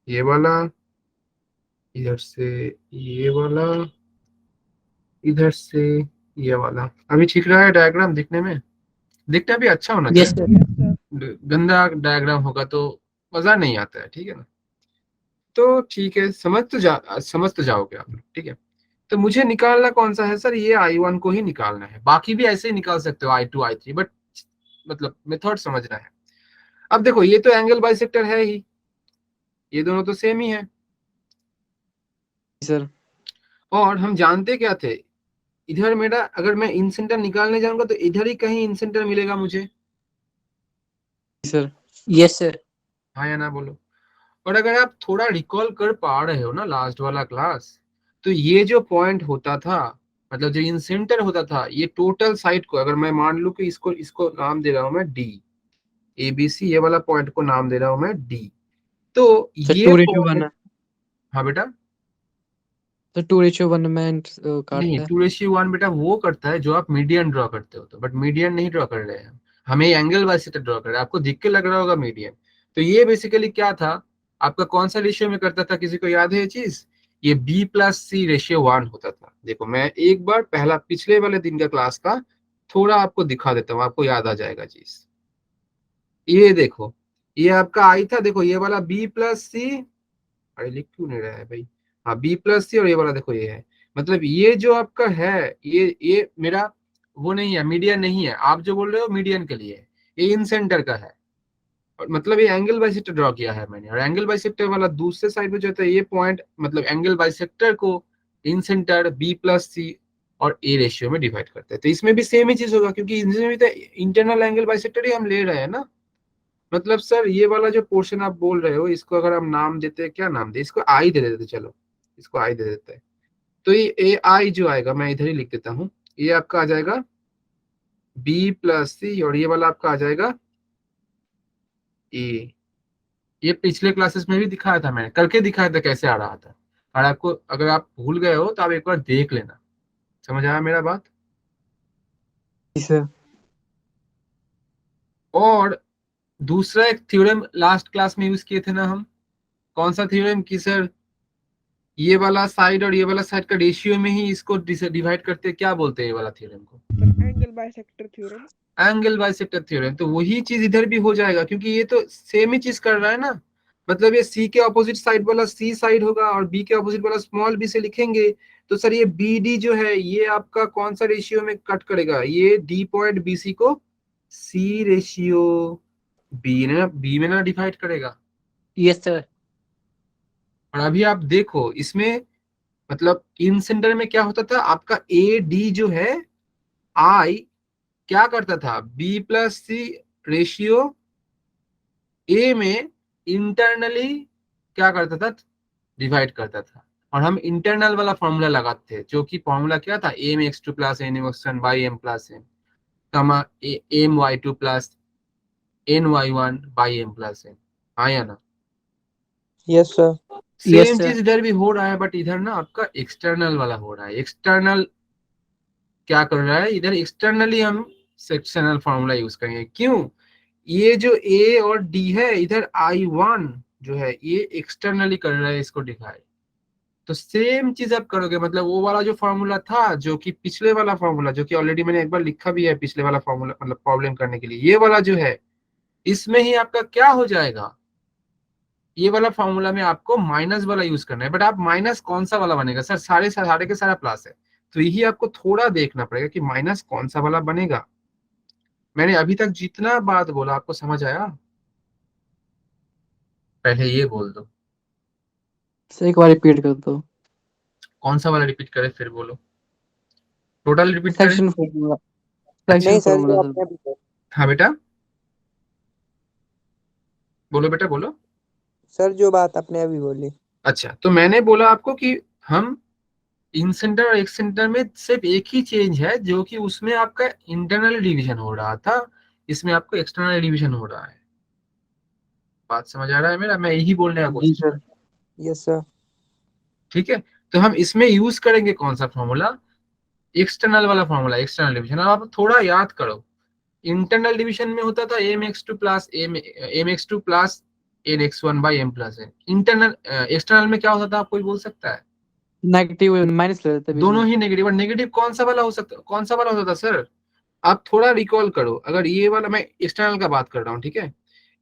[SPEAKER 1] ये वाला, इधर से ये वाला, इधर से ये वाला। अभी ठीक रहा है डायग्राम दिखने में? दिखना भी अच्छा होना
[SPEAKER 3] यस
[SPEAKER 1] चाहिए,
[SPEAKER 3] सर।
[SPEAKER 5] Yes, sir.
[SPEAKER 1] गंदा डायग्राम होगा तो मजा नहीं आता है, ठीक है ना? तो ठीक है, समझ तो जाओगे आप लोग, ठीक है? तो मुझे निकालना कौन सा है सर? ये I1 को ही निकालना है, बाकी भी ऐसे ही निकाल सकते हो I2 I3, बट मतलब मेथड समझना है। अब देखो ये तो एंगल बाइसेक्टर है ही, ये दोनों तो सेम ही है,
[SPEAKER 3] सर
[SPEAKER 1] और हम जानते क्या थे, इधर मेरा अगर मैं इन सेंटर निकालने जाऊंगा तो इधर ही कहीं इन सेंटर मिलेगा मुझे,
[SPEAKER 3] सर। Yes sir.
[SPEAKER 1] हाँ या ना बोलो? और अगर आप थोड़ा रिकॉल कर पा रहे हो ना लास्ट वाला क्लास, तो ये जो पॉइंट होता था, मतलब जो इन सेंटर होता था, ये टोटल साइड को अगर मैं मान लूं कि इसको इसको नाम दे रहा हूं मैं डी, ABC, ये वाला पॉइंट को नाम दे रहा हूं मैं डी, तो
[SPEAKER 3] सर
[SPEAKER 1] ये
[SPEAKER 3] 2:1
[SPEAKER 1] पॉइंट,
[SPEAKER 3] है।
[SPEAKER 1] हाँ बेटा,
[SPEAKER 3] सर 2:1 में
[SPEAKER 1] नहीं
[SPEAKER 3] काटता है।
[SPEAKER 1] 2:1 बेटा वो करता है जो आप मीडियन ड्रॉ करते हो, तो बट मीडियन नहीं ड्रॉ कर रहे हैं, हमें एंगल बाइसेक्टर ड्रॉ कर रहे हैं, आपको दिख के लग रहा होगा मीडियन। तो ये बेसिकली क्या था आपका, कौन सा रेशियो में करता था, किसी को याद है ये चीज? ये B+C/1 होता था। देखो मैं एक बार पहला पिछले वाले दिन का क्लास का थोड़ा आपको दिखा देता हूँ, आपको याद आ जाएगा चीज। ये देखो, ये आपका आई था, देखो ये वाला B+C, अरे लिख क्यों नहीं रहा है भाई, हाँ B+C, और ये वाला देखो ये है, मतलब ये जो आपका है, ये मेरा वो नहीं है, मीडियन नहीं है, आप जो बोल रहे हो मीडियन के लिए, ये इन सेंटर का है, और मतलब ये एंगल बाइसेक्टर ड्रॉ किया है मैंने, और एंगल बाइसेक्टर वाला दूसरे साइड पे जो होता है ये पॉइंट, मतलब एंगल बाइसेक्टर को इन सेंटर B+C और ए रेशियो में डिवाइड करते हैं। तो इसमें भी सेम ही चीज होगा, क्योंकि इसमें भी तो इंटरनल एंगल बाइसेक्टर ही हम ले रहे हैं ना। मतलब सर ये वाला जो पोर्शन आप बोल रहे हो, इसको अगर हम नाम देते हैं, क्या नाम दे, इसको आई दे देते, चलो इसको आई दे देते हैं। तो ये AI जो आएगा, मैं इधर ही लिख देता हूँ, ये आपका आ जाएगा B+C, और ये वाला आपका आ जाएगा ए। ये पिछले क्लासेस में भी दिखाया था, मैंने करके दिखाया था कैसे आ रहा था, और आपको अगर आप भूल गए हो तो आप एक बार देख लेना। समझ आया मेरा बात?
[SPEAKER 3] जी सर।
[SPEAKER 1] और दूसरा एक थ्योरम लास्ट क्लास में यूज किए थे ना हम, कौन सा थ्योरम की सर? ये वाला साइड और ये वाला साइड का रेशियो में ही इसको डिवाइड करते हैं, क्या बोलते हैं ये वाला थ्योरम को?
[SPEAKER 5] Sir, angle bisector theorem.
[SPEAKER 1] Angle bisector theorem. तो वही चीज इधर भी हो जाएगा, क्योंकि ये तो सेम ही चीज कर रहा है ना, मतलब ये C के ऑपोजिट साइड वाला C साइड होगा, और B के ऑपोजिट वाला स्मॉल b से लिखेंगे। तो सर ये BD जो है, ये आपका कौन सा रेशियो में कट करेगा? ये D पॉइंट BC को C रेशियो B में ना डिवाइड करेगा।
[SPEAKER 3] Yes sir.
[SPEAKER 1] और अभी आप देखो इसमें, मतलब इन सेंटर में क्या होता था आपका, AD जो है, I क्या करता था, B+C रेशियो ए में इंटरनली क्या करता था, डिवाइड करता था। और हम इंटरनल वाला फॉर्मूला लगाते थे, जो कि फॉर्मूला क्या था, M x2 plus N x1 by M plus N, comma M y2 plus N y1 by M plus N, हाँ या ना?
[SPEAKER 4] Yes sir.
[SPEAKER 3] Yes
[SPEAKER 1] same
[SPEAKER 3] sir.
[SPEAKER 1] चीज इधर भी हो रहा है, बट इधर ना आपका एक्सटर्नल वाला हो रहा है। एक्सटर्नल क्या कर रहा है, इधर एक्सटर्नली हम सेक्शनल फॉर्मूला यूज करेंगे। क्यों? ये जो ए और डी है, इधर I1 जो है ये एक्सटर्नली कर रहा है इसको डिवाइड। तो सेम चीज आप करोगे, मतलब वो वाला जो फॉर्मूला था, जो कि पिछले वाला फॉर्मूला, जो कि ऑलरेडी मैंने एक बार लिखा भी है पिछले वाला फॉर्मूला, मतलब प्रॉब्लम करने के लिए, ये वाला जो है, इसमें ही आपका क्या हो जाएगा, ये वाला फॉर्मूला में आपको माइनस वाला यूज करना है। बट आप माइनस कौन सा वाला बनेगा सर? सारे के सारा प्लस है, तो यही आपको थोड़ा देखना पड़ेगा कि माइनस कौन सा वाला बनेगा। मैंने अभी तक जितना बात बोला आपको समझ आया? पहले ये बोल दो,
[SPEAKER 3] सर एक बार रिपीट कर दो।
[SPEAKER 1] कौन सा वाला रिपीट करें, फिर बोलो, टोटल रिपीट करें?
[SPEAKER 3] Fraction formula.
[SPEAKER 1] अच्छा,
[SPEAKER 3] फ्रैक्शन
[SPEAKER 4] नहीं सर,
[SPEAKER 3] फॉर्मूला
[SPEAKER 4] जो
[SPEAKER 3] सर।
[SPEAKER 4] आपने अभी बोला।
[SPEAKER 1] हाँ बेटा, बोलो बेटा बोलो।
[SPEAKER 4] सर जो बात आपने अभी बोली।
[SPEAKER 1] अच्छा, तो मैंने बोला आपको कि हम इन सेंटर और एक सेंटर में सिर्फ एक ही चेंज है, जो कि उसमें आपका इंटरनल डिवीजन हो रहा था, इसमें आपको एक्सटर्नल डिवीजन हो रहा है। बात समझ आ रहा है मेरा? मैं यही बोलने का
[SPEAKER 3] जी
[SPEAKER 1] कोशिश कर
[SPEAKER 3] सर।
[SPEAKER 1] रहा हूँ।
[SPEAKER 4] Yes sir.
[SPEAKER 1] ठीक है, तो हम इसमें यूज करेंगे कौन सा फॉर्मूला, एक्सटर्नल वाला फॉर्मूला, एक्सटर्नल डिवीजन। अब आप थोड़ा याद करो, इंटरनल डिवीजन में होता था M X two plus M X two plus N X one by M plus N. Internal external में क्या होता था, आप कोई बोल सकता है?
[SPEAKER 3] नेगेटिव माइनस ले लेते हैं बीच
[SPEAKER 1] दोनों
[SPEAKER 3] में।
[SPEAKER 1] ही नेगेटिव। और नेगेटिव कौन सा वाला हो सकता, कौन सा वाला होता था सर? आप थोड़ा रिकॉल करो, अगर ये वाला, मैं एक्सटर्नल का बात कर रहा हूँ, ठीक है,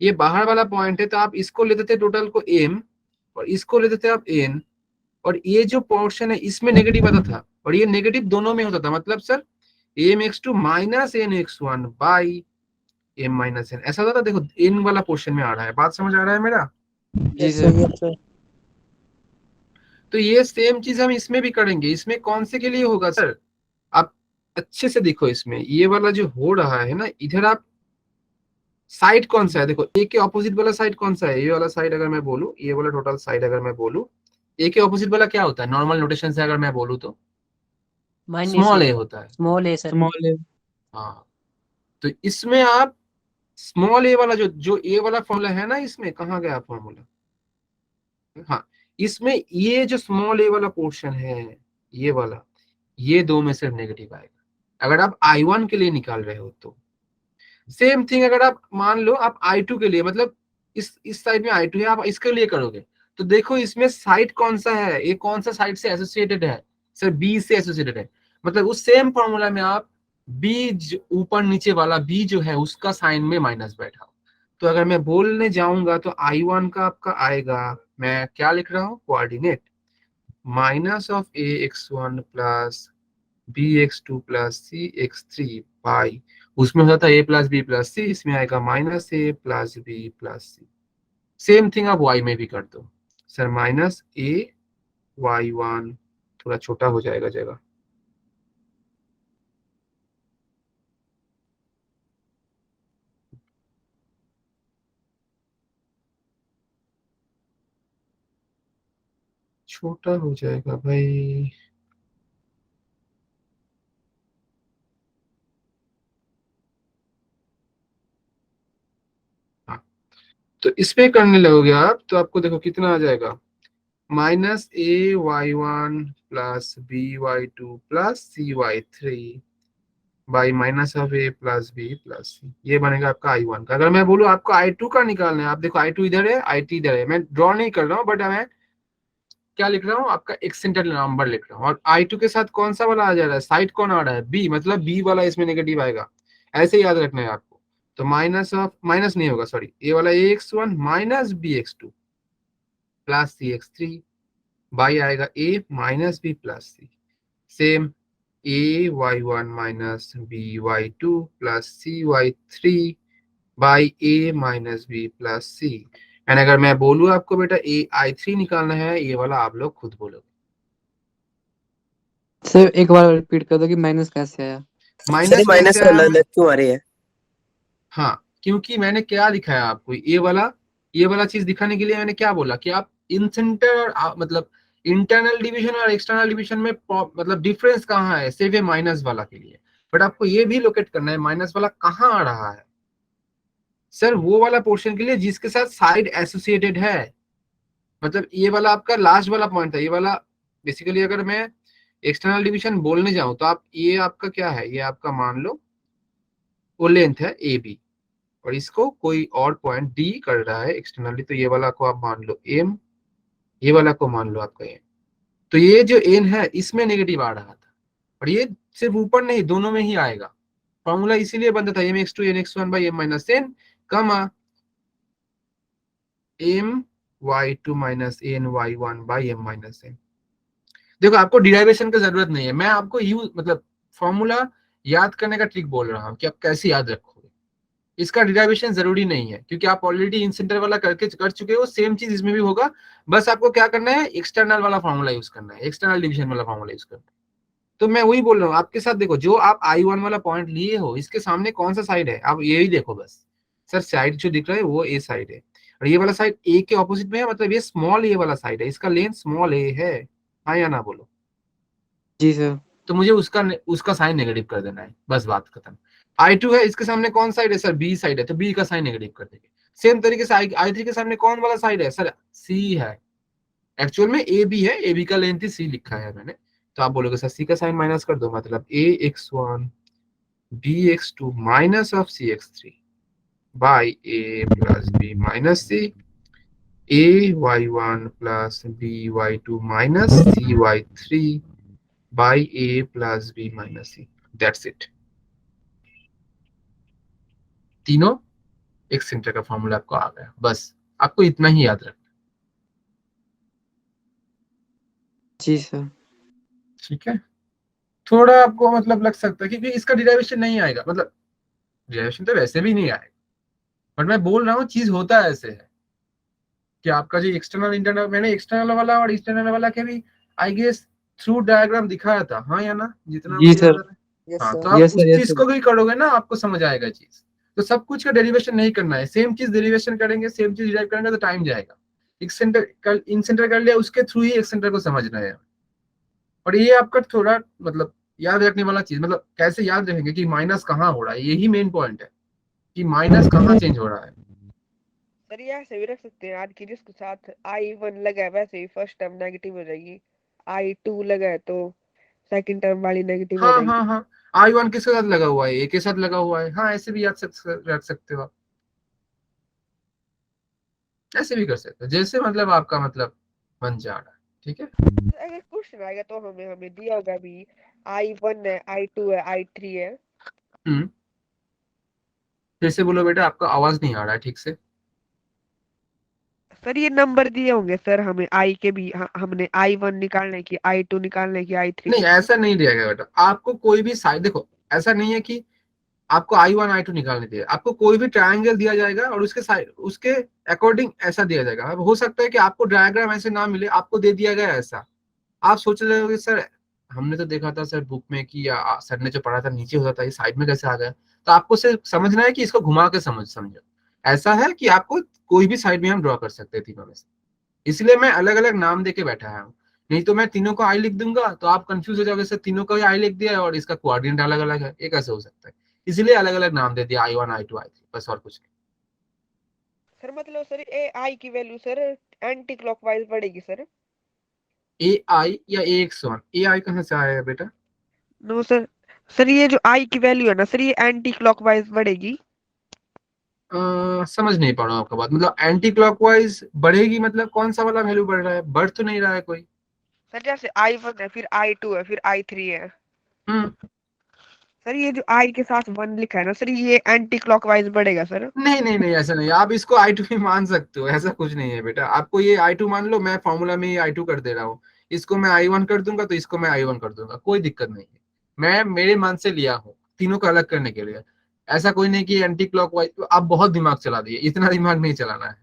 [SPEAKER 1] ये बाहर वाला पॉइंट है, तो आप इसको लेते थे टोटल को एम, और इसको लेते थे आप एन, और ये जो पोर्शन है इसमें नेगेटिव आता था, और ये नेगेटिव दोनों में होता था। मतलब sir M X two minus N X one by M minus N, ऐसा होता था। देखो एन वाला पोर्शन में आ रहा है, बात समझ आ रहा है मेरा?
[SPEAKER 3] जी
[SPEAKER 4] yes
[SPEAKER 3] sir.
[SPEAKER 4] Sir, yes sir.
[SPEAKER 1] तो ये सेम चीज हम इसमें भी करेंगे। इसमें कौन से के लिए होगा सर? आप अच्छे से देखो, इसमें ये वाला जो हो रहा है ना, इधर आप साइड कौन सा है, देखो ए के ऑपोजिट वाला साइड कौन सा है? ये वाला साइड अगर मैं बोलूं, ये वाला टोटल साइड अगर मैं बोलूं, ए के ऑपोजिट वाला क्या होता है नॉर्मल नोटेशन से अगर मैं बोलूं तो? स्मॉल ए होता है।
[SPEAKER 3] स्मॉल ए सर। स्मॉल ए।
[SPEAKER 1] हाँ, तो इसमें आप स्मॉल ए वाला जो ए वाला फॉर्मूला है ना, इसमें कहाँ गया फॉर्मूला? हाँ, इसमें ये जो स्मॉल ए वाला पोर्शन है, ये वाला, ये दो में सिर्फ नेगेटिव आएगा अगर आप I1 के लिए निकाल रहे हो तो। सेम थिंग अगर आप मान लो आप I2 के लिए, मतलब इस साइड में I2 है, आप इसके लिए करोगे, तो देखो इसमें साइड कौन सा है, ये कौन सा साइड से एसोसिएटेड है? सर बी से एसोसिएटेड है। मतलब उस सेम फॉर्मूला में आप बी, ऊपर नीचे वाला बी जो है उसका साइन में माइनस बैठा। तो अगर मैं बोलने जाऊंगा तो I1 का आपका आएगा, मैं क्या लिख रहा हूँ, coordinate minus of A X one plus B X two plus C X three by, उसमें होता था A plus B plus C, इसमें आएगा minus A plus B plus C. Same thing आप वाई में भी कर दो sir, minus A Y one, थोड़ा छोटा हो जाएगा जगह, छोटा हो जाएगा भाई। हाँ, तो इसमें करने लगोगे आप तो आपको देखो कितना आ जाएगा, minus A Y one plus B Y two plus C Y three by minus of A plus B plus C. ये बनेगा आपका I1 का। अगर मैं बोलूँ आपको I2 का निकालना है, आप देखो I2 इधर है, IT इधर है, मैं ड्रॉ नहीं कर रहा हूँ, बट मैं क्या लिख रहा हूँ, आपका एक्सेंटेड नंबर लिख रहा हूँ। और I2 के साथ कौन सा वाला आ जा रहा है, साइड कौन आ रहा है, बी, मतलब बी वाला इसमें नेगेटिव आएगा, ऐसे याद रखना है आपको। तो माइनस ऑफ, माइनस नहीं होगा सॉरी, ए वाला A X one minus B X two plus C X three by आएगा A minus B plus C. Same A Y one minus B Y two plus C Y three by A minus B plus C. And अगर मैं बोलूँ आपको बेटा ए I3 निकालना है, ये वाला आप लोग खुद बोलोगे।
[SPEAKER 3] सर एक बार रिपीट कर दो कि माइनस कैसे आया।
[SPEAKER 1] माइनस
[SPEAKER 6] माइनस
[SPEAKER 1] कैसे आया?
[SPEAKER 6] अलग अलग क्यों आ रही है?
[SPEAKER 1] हाँ, क्योंकि मैंने क्या दिखाया आपको, ये वाला चीज दिखाने के लिए मैंने क्या बोला कि आप इन सेंटर और मतलब इंटरनल डिवीजन और एक्सटर्नल डिवीजन में मतलब डिफरेंस कहाँ है, सिर्फ ये माइनस वाला के लिए। बट आपको ये भी लोकेट करना है माइनस वाला कहाँ आ रहा है सर, वो वाला पोर्शन के लिए जिसके साथ साइड एसोसिएटेड है। मतलब ये वाला आपका लास्ट वाला पॉइंट था, ये वाला बेसिकली अगर मैं एक्सटर्नल डिवीजन बोलने जाऊं तो आप, ये आपका क्या है, ये आपका मान लो वो लेंथ है ए बी, और इसको कोई और पॉइंट डी कर रहा है एक्सटर्नली, तो ये वाला को आप मान लो एम, ये वाला को मान लो आपका एन। तो ये जो एन है इसमें नेगेटिव आ रहा था, और ये सिर्फ ऊपर नहीं दोनों में ही आएगा। फॉर्मूला इसीलिए बनता था M X two N X one by M minus N comma M Y two minus N Y one by M minus N. देखो आपको डिराइवेशन की जरूरत नहीं है, मैं आपको यूज मतलब फॉर्मूला याद करने का ट्रिक बोल रहा हूँ कि आप कैसे याद रखोगे। इसका डिराइवेशन जरूरी नहीं है क्योंकि आप ऑलरेडी इन सेंटर वाला करके कर चुके हो, सेम चीज इसमें भी होगा। बस आपको क्या करना है, एक्सटर्नल वाला फॉर्मूला यूज करना है, एक्सटर्नल डिवीजन वाला फॉर्मूला यूज करना है। तो मैं वही बोल रहा हूँ आपके साथ, देखो जो आप I1 वाला पॉइंट लिए हो इसके सामने कौन सा साइड है, आप यही देखो बस। सर साइड जो दिख रहा है वो ए साइड है, और ये वाला साइड ए के ऑपोजिट में है, मतलब ये स्मॉल ए वाला साइड है, इसका लेंथ स्मॉल ए है, हाँ या ना बोलो?
[SPEAKER 3] जी सर।
[SPEAKER 1] तो मुझे उसका साइन नेगेटिव कर देना है, बस बात खत्म। I2 है, इसके सामने कौन साइड है सर, बी साइड है, तो बी का साइन नेगेटिव कर देंगे। सेम तरीके से I3 के सामने कौन वाला साइड है सर, सी है, एक्चुअल में ए बी है, ए बी का लेंथ ही सी लिखा है मैंने, तो आप बोलोगे सर सी का साइन माइनस कर दो, मतलब ax1 bx2 minus of cx3 by a plus b minus c ay1 plus by2 minus cy3 by a plus b minus c, that's it. तीनों एक सेंटर का फॉर्मूला आपको आ गया, बस आपको इतना ही याद रखना।
[SPEAKER 3] जी सर।
[SPEAKER 1] ठीक है, थोड़ा आपको मतलब लग सकता है क्योंकि इसका डिराइवेशन नहीं आएगा, मतलब डिराइवेशन तो वैसे भी नहीं आएगा, बट मैं बोल रहा हूँ चीज होता है ऐसे है कि आपका जो एक्सटर्नल इंटरनल, मैंने एक्सटर्नल वाला और इंटरनल वाला के भी आई गेस थ्रू डायग्राम दिखाया था, हाँ या ना, जितना
[SPEAKER 3] जी
[SPEAKER 1] मुझे याद
[SPEAKER 3] सर।
[SPEAKER 1] आ रहा है।
[SPEAKER 4] यस
[SPEAKER 1] हाँ, तो
[SPEAKER 4] सर।
[SPEAKER 1] आप
[SPEAKER 3] यस
[SPEAKER 1] उस
[SPEAKER 3] सर, यस
[SPEAKER 1] चीज
[SPEAKER 3] सर।
[SPEAKER 1] को भी करोगे ना आपको समझ आएगा चीज। तो सब कुछ का डेरिवेशन नहीं करना है, सेम चीज डेरिवेशन करेंगे, सेम चीज डिराइव करेंगे तो टाइम जाएगा। एक सेंटर कर, इन सेंटर कर लिया, उसके थ्रू ही एक सेंटर को समझना है। और ये आपका थोड़ा मतलब याद रखने वाला चीज, मतलब कैसे याद रखेंगे कि माइनस कहाँ हो रहा है, यही मेन पॉइंट है कि माइनस कहाँ चेंज हो रहा है।
[SPEAKER 5] सर ये ऐसे भी रख सकते हैं, आज की जिसके साथ I1 लगा है वैसे ही फर्स्ट टर्म नेगेटिव हो जाएगी, I2 लगा है तो सेकंड टर्म वाली नेगेटिव हो
[SPEAKER 1] हाँ
[SPEAKER 5] जाएगी।
[SPEAKER 1] हाँ हाँ, I1 किसके साथ लगा हुआ है, ए के साथ लगा हुआ है, हाँ ऐसे भी रख सकते हो आप, ऐसे भी कर सकते हो, जैसे मतलब आपका मतलब बन जा रहा है। ठीक है,
[SPEAKER 5] अगर क्वेश्चन आएगा तो हमें हमें दिया होगा भी I1 है, I2 है, I3 है।
[SPEAKER 1] हम्म, फिर से बोलो बेटा, आपका आवाज नहीं आ रहा है ठीक से।
[SPEAKER 5] सर ये नंबर दिए होंगे सर हमें I के भी, हमने I1 निकालने की, I2 निकालने की, I3
[SPEAKER 1] नहीं ऐसा नहीं दिया बेटा, आपको कोई भी साइड देखो, ऐसा नहीं है कि आपको I1 I2 निकालने दिया, आपको कोई भी ट्रायंगल दिया जाएगा और उसके साइड उसके अकॉर्डिंग ऐसा दिया जाएगा। अब हो सकता है कि आपको डायग्राम ऐसे ना मिले, आपको दे दिया गया ऐसा, आप सोच रहे हो कि सर हमने तो देखा था सर बुक में कि या सर ने जो पढ़ा था नीचे होता था, ये साइड में कैसे आ गया। तो आपको सिर्फ समझना है कि इसको घुमा के समझो। ऐसा है कि आपको कोई भी साइड में हम ड्रॉ कर सकते हैं तीनों में से, इसलिए मैं अलग अलग नाम देके बैठा हूँ। नहीं तो मैं तीनों को आई लिख दूंगा तो आप कंफ्यूज हो जाओगे, सर तीनों को ही आई लिख दिया है और इसका कोऑर्डिनेट अलग अलग है, ये कैसे हो सकता है। इसलिए अलग अलग नाम दे दिया, I1 I2 I3, बस और कुछ नहीं।
[SPEAKER 5] सर मतलब सर ए आई की वैल्यू सर एंटी क्लॉकवाइज बढ़ेगी सर।
[SPEAKER 1] AI या AX1, AI कहाँ से आया है बेटा।
[SPEAKER 5] नो सर, सर ये जो आई की वैल्यू है ना सर, ये एंटी क्लॉकवाइज बढ़ेगी।
[SPEAKER 1] समझ नहीं पा रहा हूँ आपका बात, मतलब एंटी क्लॉकवाइज बढ़ेगी मतलब कौन सा वाला वैल्यू बढ़ रहा है, बढ़ तो नहीं रहा है कोई।
[SPEAKER 5] सर जैसे I1 है, फिर I2 है, फिर I3 है।
[SPEAKER 1] हम्म,
[SPEAKER 5] सर ये जो आई के साथ 1 लिखा है ना सर, ये एंटी क्लॉकवाइज बढ़ेगा सर।
[SPEAKER 1] नहीं नहीं नहीं, ऐसा नहीं, आप इसको I2 भी मान सकते हो, ऐसा कुछ नहीं है बेटा। आपको ये I2 मान लो, मैं फॉर्मूला में ये I2 कर दे रहा हूँ, इसको मैं I1 कर दूंगा तो इसको मैं I1 कर दूंगा, कोई दिक्कत नहीं है। मैं मेरे मन से लिया हूँ तीनों को अलग करने के लिए, ऐसा कोई नहीं कि एंटी क्लॉकवाइज। आप बहुत दिमाग चला दिए, इतना दिमाग नहीं चलाना है।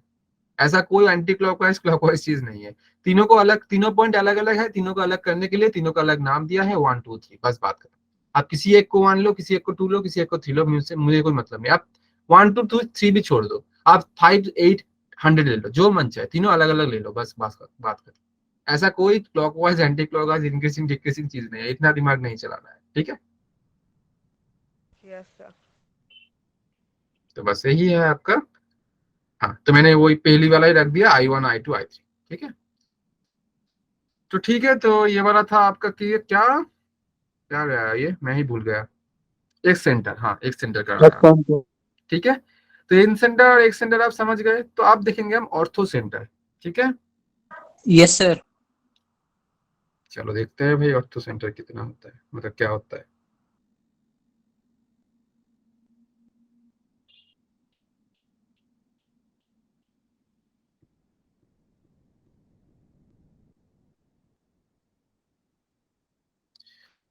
[SPEAKER 1] ऐसा कोई एंटी क्लॉकवाइज क्लॉकवाइज चीज नहीं है। तीनों को अलग, तीनों पॉइंट अलग अलग है, तीनों को अलग करने के लिए तीनों का अलग नाम दिया है, 1 2 3, बस बात करें। आप किसी एक को 1 लो, किसी एक को 2 लो, किसी एक को 3 लो, मुझे कोई मतलब नहीं। आप 1 2 3 भी छोड़ दो, आप 5 8 100 ले लो, जो मन चाहे, तीनों अलग अलग ले लो, बस बात करें। ऐसा कोई clockwise anti clockwise increasing decreasing चीज नहीं है, इतना दिमाग नहीं चलाना है। ठीक है,
[SPEAKER 5] यस सर।
[SPEAKER 1] तो बस यही है आपका। हाँ, तो मैंने वही पहली वाला ही रख दिया, I1 I2 I3। ठीक है, तो ठीक है, तो ये वाला था आपका क्लियर। क्या क्या गया ये, मैं ही भूल गया। एक सेंटर, हाँ एक सेंटर का रहा है। ठीक है, तो इन सेंटर और एक सेंटर आप समझ गए, तो आप देखेंगे हम ऑर्थो सेंटर। ठीक है,
[SPEAKER 3] यस सर।
[SPEAKER 1] चलो देखते हैं भाई ऑर्थो सेंटर कितना होता है, मतलब क्या होता है।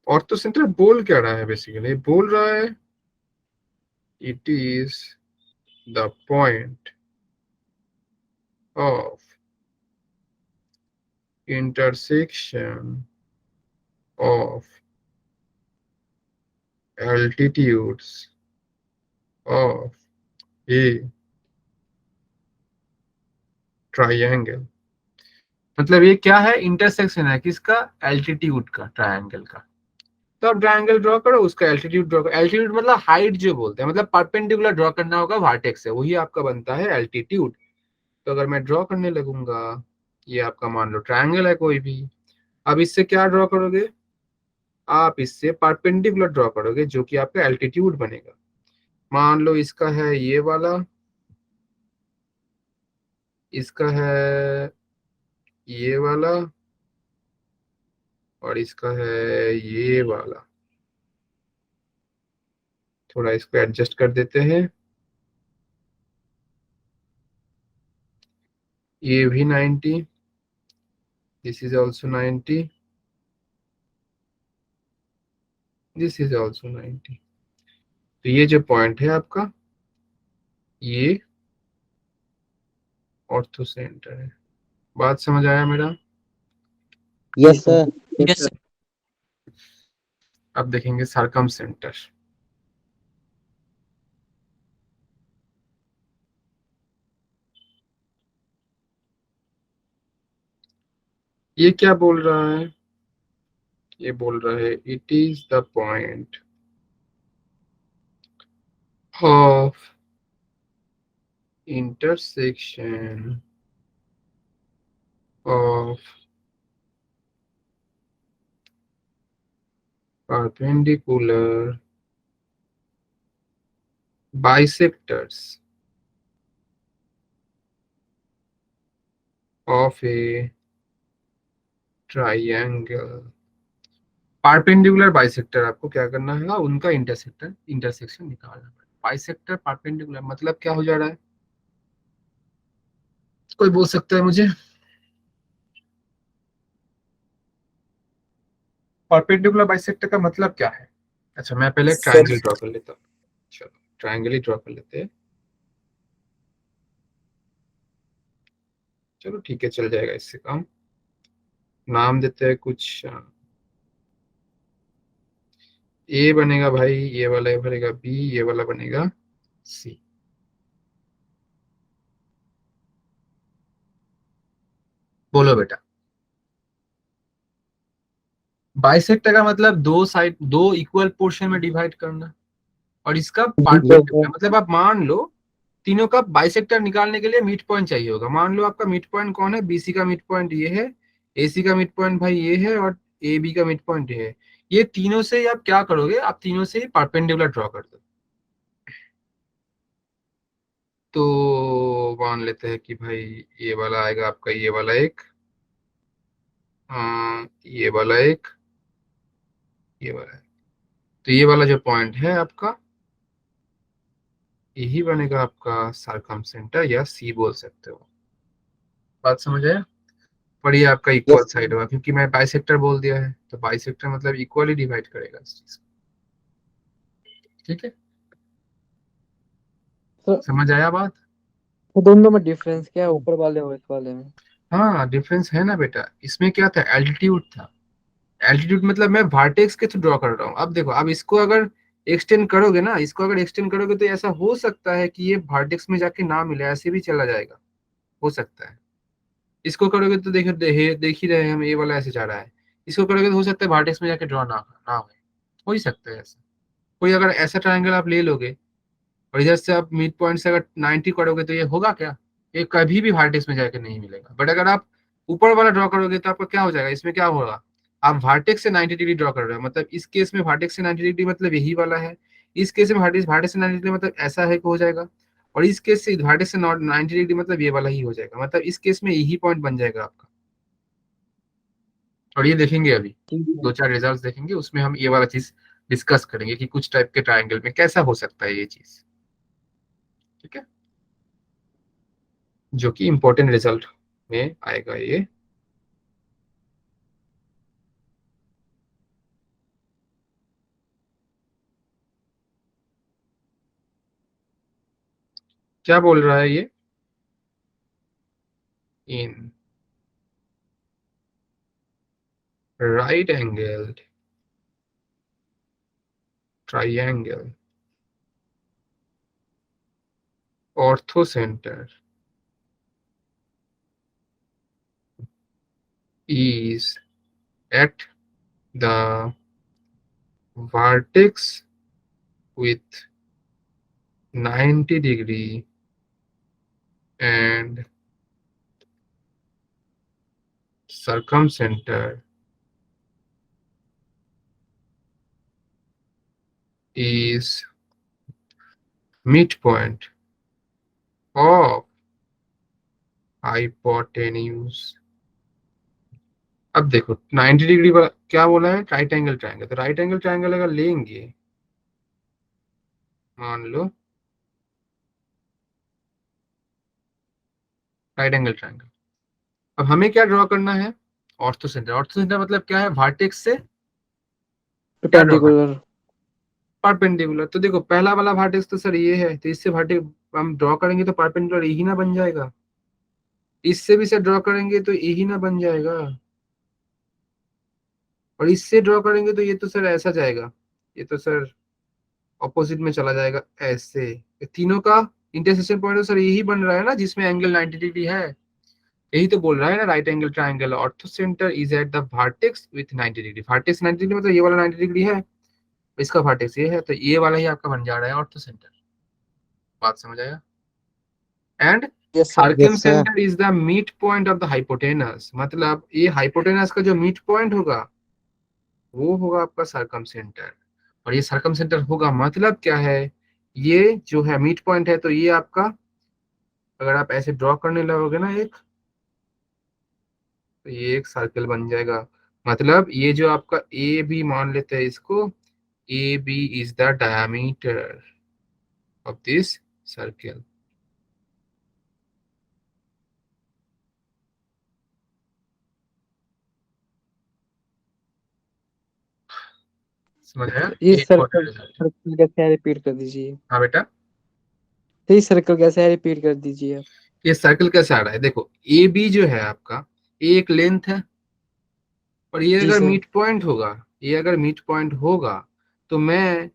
[SPEAKER 1] ऑर्थो सेंटर बोल क्या रहा है, बेसिकली बोल रहा है it is the point of intersection of altitudes of a triangle। मतलब ये क्या है, इंटरसेक्शन है किसका, एल्टीट्यूड का, ट्रायंगल का। तो आप ट्रायंगल ड्रॉ करो, उसका एल्टीट्यूड ड्रॉ करो। एल्टीट्यूड मतलब हाइट जो बोलते हैं, मतलब परपेंडिकुलर ड्रॉ करना होगा वर्टेक्स से, वही आपका बनता है एल्टीट्यूड। तो अगर मैं ड्रॉ करने लगूंगा ये आपका मान लो ट्रायंगल है कोई भी। अब इससे क्या ड्रॉ करोगे, आप इससे परपेंडिकुलर ड्रॉ करोगे जो कि आपका एल्टीट्यूड बनेगा। मान लो इसका है ये वाला, इसका है ये वाला, और इसका है ये वाला। थोड़ा इसको एडजस्ट कर देते हैं। ये भी 90, this is also 90, this is also 90। तो ये जो पॉइंट है आपका, ये ऑर्थो सेंटर है। बात समझ आया मेरा?
[SPEAKER 4] Yes sir.
[SPEAKER 3] Yes sir.
[SPEAKER 1] अब देखेंगे सरकम सेंटर। ये क्या बोल रहा है, ये बोल रहा है it is the point of intersection of perpendicular bisectors of a triangle। Perpendicular bisector आपको क्या करना है, उनका इंटरसेक्शन निकालना है। बाइसेक्टर परपेंडिकुलर मतलब क्या हो जा रहा है, कोई बोल सकता है मुझे? परपेंडिकुलर बाइसेक्टर का मतलब क्या है? अच्छा मैं पहले
[SPEAKER 4] सर
[SPEAKER 1] ट्रायंगल ड्रॉ कर लेता हूँ। चलो ट्रायंगल ही ड्रॉ कर लेते हैं। चलो ठीक है, चल जाएगा इससे काम। नाम देते हैं कुछ, ए बनेगा भाई, ये वाला बनेगा बी, ये वाला बनेगा सी। बोलो बेटा। बाइसेक्टर का मतलब दो साइड, दो इक्वल पोर्शन में डिवाइड करना। और इसका परपेंडिकुलर मतलब आप मान लो तीनों का बाइसेक्टर निकालने के लिए मिड पॉइंट चाहिए होगा। मान लो आपका मिड पॉइंट कौन है, बीसी का मिड पॉइंट ये है, एसी का मिड पॉइंट भाई ये है, और ए बी का मिड पॉइंट ये है। ये तीनों से आप क्या करोगे, आप तीनों से परपेंडिकुलर ड्रॉ कर दो। तो मान लेते हैं कि भाई ये वाला आएगा आपका, ये वाला एक, ये वाला एक, ये वाला एक। तो ये वाला जो पॉइंट है आपका, यही बनेगा आपका सरकम सेंटर, या सी बोल सकते हो। बात समझ आया? पर ये आपका इक्वल
[SPEAKER 4] यस
[SPEAKER 1] साइड होगा क्योंकि मैं बाइसेक्टर बोल दिया है, तो बाइसेक्टर मतलब इक्वली डिवाइड करेगा इस चीज को। ठीक है,
[SPEAKER 3] तो
[SPEAKER 1] समझ आया बात?
[SPEAKER 3] दोनों में डिफरेंस क्या है, ऊपर वाले और इस वाले में?
[SPEAKER 1] हाँ डिफरेंस है ना बेटा। इसमें क्या था, एल्टीट्यूड था। एल्टीट्यूड मतलब मैं वर्टेक्स के थ्रू ड्रॉ कर रहा हूँ। अब देखो, अब इसको अगर एक्सटेंड करोगे ना, इसको अगर एक्सटेंड करोगे तो ऐसा हो सकता है कि ये वर्टेक्स में जाके ना मिले, ऐसे भी चला जाएगा, हो सकता है। इसको करोगे तो देखो देख ही रहे हैं हम, ये वाला ऐसे जा रहा है। इसको करोगे तो हो सकता है वर्टेक्स में जाके ड्रॉ ना हो ही सकता है ऐसा। कोई अगर ऐसा ट्रायंगल आप ले लोगे और इधर से आप मिड पॉइंट से अगर 90 करोगे तो ये होगा क्या, ये कभी भी वर्टेक्स में जाके नहीं मिलेगा। बट अगर आप ऊपर वाला ड्रॉ करोगे तो आपका क्या हो जाएगा, इसमें क्या होगा, आप वर्टेक्स से 90 डिग्री ड्रॉ कर रहे हो, मतलब इस केस में वर्टेक्स से 90 डिग्री मतलब यही वाला है। इस केस में वर्टेक्स से 90 डिग्री मतलब ऐसा है कि हो जाएगा। और इस केस से वर्टेक्स से 90 डिग्री मतलब ये वाला ही हो जाएगा, मतलब इस केस में यही पॉइंट बन जाएगा आपका। और ये देखेंगे अभी, दो चार रिजल्ट्स देखेंगे, उसमें हम ये वाला चीज डिस्कस करेंगे कि कुछ टाइप के ट्रायंगल में कैसा हो सकता है ये चीज। ठीक है, जो कि इंपॉर्टेंट रिजल्ट में आएगा ये। क्या बोल रहा है ये, in right angled triangle ortho centre is at the vertex with 90 degree and circumcenter is midpoint of hypotenuse। अब देखो 90 डिग्री वाला क्या बोला है, राइट एंगल ट्रायंगल। तो राइट एंगल ट्रायंगल अगर लेंगे, मान लो राइट एंगल ट्रायंगल, अब हमें क्या ड्रॉ करना है, ऑर्थोसेंटर। ऑर्थोसेंटर मतलब क्या है, वर्टेक्स से क्या ड्रॉ करना,
[SPEAKER 3] परपेंडिकुलर।
[SPEAKER 1] परपेंडिकुलर। तो देखो पहला वाला वर्टेक्स तो सर ये है, तो इससे वर्टेक्स हम ड्रॉ करेंगे तो परपेंडिकुलर यही ना बन जाएगा। इससे भी सर ड्रॉ करेंगे तो यही ना बन जाएगा, और इससे ड्रॉ करेंगे तो ये तो सर ऐसा जाएगा, ये तो सर ऑपोजिट में चला जाएगा ऐसे। ये तीनों का इंटरसेक्शन पॉइंट तो सर यही बन रहा है ना, जिसमें एंगल 90 डिग्री है। यही तो बोल रहा है ना, right angle triangle orthocentre is at the vertex with 90 degree. Vertex 90 degree मतलब ये वाला 90 डिग्री है, इसका वर्टेक्स ये है, तो ये वाला ही आपका बन जा रहा है ऑर्थोसेंटर। बात समझ आया। And
[SPEAKER 3] yes sir.
[SPEAKER 4] Yes, sir.
[SPEAKER 1] Circumcentre is the mid point of the hypotenuse, मतलब ये हाइपोटेनस का जो मिड पॉइंट होगा वो होगा आपका सर्कमसेंटर। और ये सर्कमसेंटर होगा मतलब क्या है, ये जो है मिड पॉइंट है, तो ये आपका अगर आप ऐसे ड्रॉ करने लगोगे ना एक, तो ये एक सर्कल बन जाएगा। मतलब ये जो आपका ए बी मान लेते हैं इसको, A B is the diameter of this circle. समझ आया,
[SPEAKER 3] ये
[SPEAKER 1] ये
[SPEAKER 3] सर्कल
[SPEAKER 1] important result है।
[SPEAKER 3] सर्कल कैसे है रिपीट कर दीजिए।
[SPEAKER 1] हाँ बेटा,
[SPEAKER 3] ये सर्कल कैसे है रिपीट कर दीजिए आप।
[SPEAKER 1] ये सर्कल कैसे आ रहा है, देखो ए बी जो है आपका, ये एक लेंथ है, और ये
[SPEAKER 3] जी
[SPEAKER 1] अगर
[SPEAKER 3] सर।
[SPEAKER 1] मिड पॉइंट होगा, ये अगर मिड पॉइंट होगा, तो मैं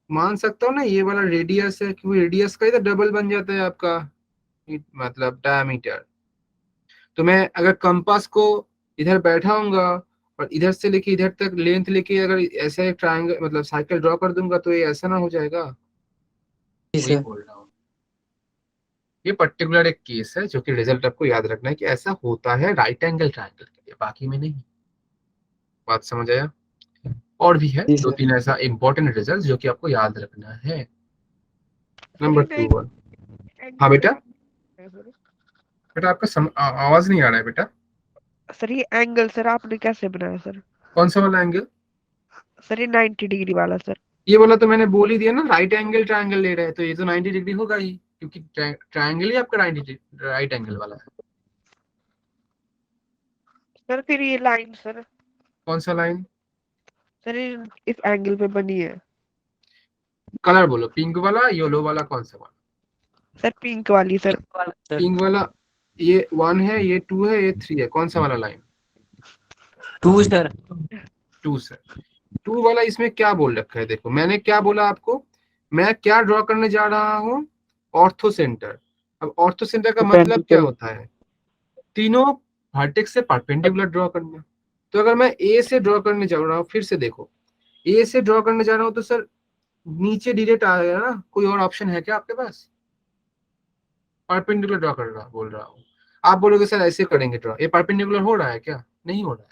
[SPEAKER 1] मान सकता हूँ ना ये वाला रेडियस है, क्योंकि रेडियस का इधर डबल बन जाता है आपका मतलब डायमीटर। तो मैं अगर कंपास को इधर बैठाऊंगा और इधर से लेके इधर तक लेंथ लेके अगर ऐसा एक ट्रायंगल मतलब साइकिल ड्रॉ कर दूंगा, तो ये ऐसा ना हो जाएगा।
[SPEAKER 3] जी
[SPEAKER 1] वही
[SPEAKER 3] सर।
[SPEAKER 1] बोल रहा हूँ, ये पर्टिकुलर एक केस है जो कि रिजल्ट आपको याद रखना है कि ऐसा होता है राइट एंगल ट्रायंगल के लिए, बाकी में नहीं। बात समझ आया। और भी है
[SPEAKER 3] जी
[SPEAKER 1] दो
[SPEAKER 3] सर।
[SPEAKER 1] तीन ऐसा इंपॉर्टेंट रिजल्ट जो कि आपको याद रखना है।
[SPEAKER 5] सर
[SPEAKER 1] नंबर
[SPEAKER 5] ये
[SPEAKER 1] टू। हाँ
[SPEAKER 5] एंगल
[SPEAKER 1] बेटा,
[SPEAKER 5] सर आपने सर
[SPEAKER 1] बेटा आपका आवाज नहीं आ रहा है बेटा।
[SPEAKER 5] सर ये एंगल सर आपने कैसे बनाया सर।
[SPEAKER 1] कौन सा वाला एंगल,
[SPEAKER 5] सर ये 90 डिग्री वाला सर।
[SPEAKER 1] ये वाला तो मैंने बोल ही दिया ना, राइट एंगल ट्रायंगल ले रहे हैं तो ये तो 90 डिग्री होगा ही, क्योंकि ट्रायंगल ही आपका 90 राइट एंगल वाला है।
[SPEAKER 5] सर फिर ये लाइन सर,
[SPEAKER 1] कौन सा लाइन,
[SPEAKER 5] सर ये इस एंगल पे बनी है।
[SPEAKER 1] कलर बोलो, पिंक वाला येलो वाला, कौन सा वाला।
[SPEAKER 5] सर पिंक वाली सर।
[SPEAKER 1] पिंक वाला, ये 1 है, ये 2 है, ये 3 है, कौन सा वाला लाइन,
[SPEAKER 3] 2 सर।
[SPEAKER 1] 2 से। 2 वाला इसमें क्या बोल रखा है, देखो मैंने क्या बोला आपको, मैं क्या ड्रॉ करने जा रहा हूँ, ऑर्थो सेंटर। अब ऑर्थो सेंटर का मतलब क्या
[SPEAKER 3] परपेंडिकुलर।
[SPEAKER 1] होता है, तीनों वर्टेक्स से परपेंडिकुलर ड्रॉ करना। तो अगर मैं ए से ड्रॉ करने जा रहा हूँ, फिर से देखो, ए से ड्रॉ करने जा रहा हूँ तो सर नीचे डायरेक्ट आ गया ना, कोई और ऑप्शन है क्या आपके पास, परपेंडिकुलर ड्रॉ कर रहा बोल रहा हूँ। आप बोलोगे सर ऐसे करेंगे ड्रॉ, ये परपेंडिकुलर हो रहा है क्या, नहीं हो रहा है।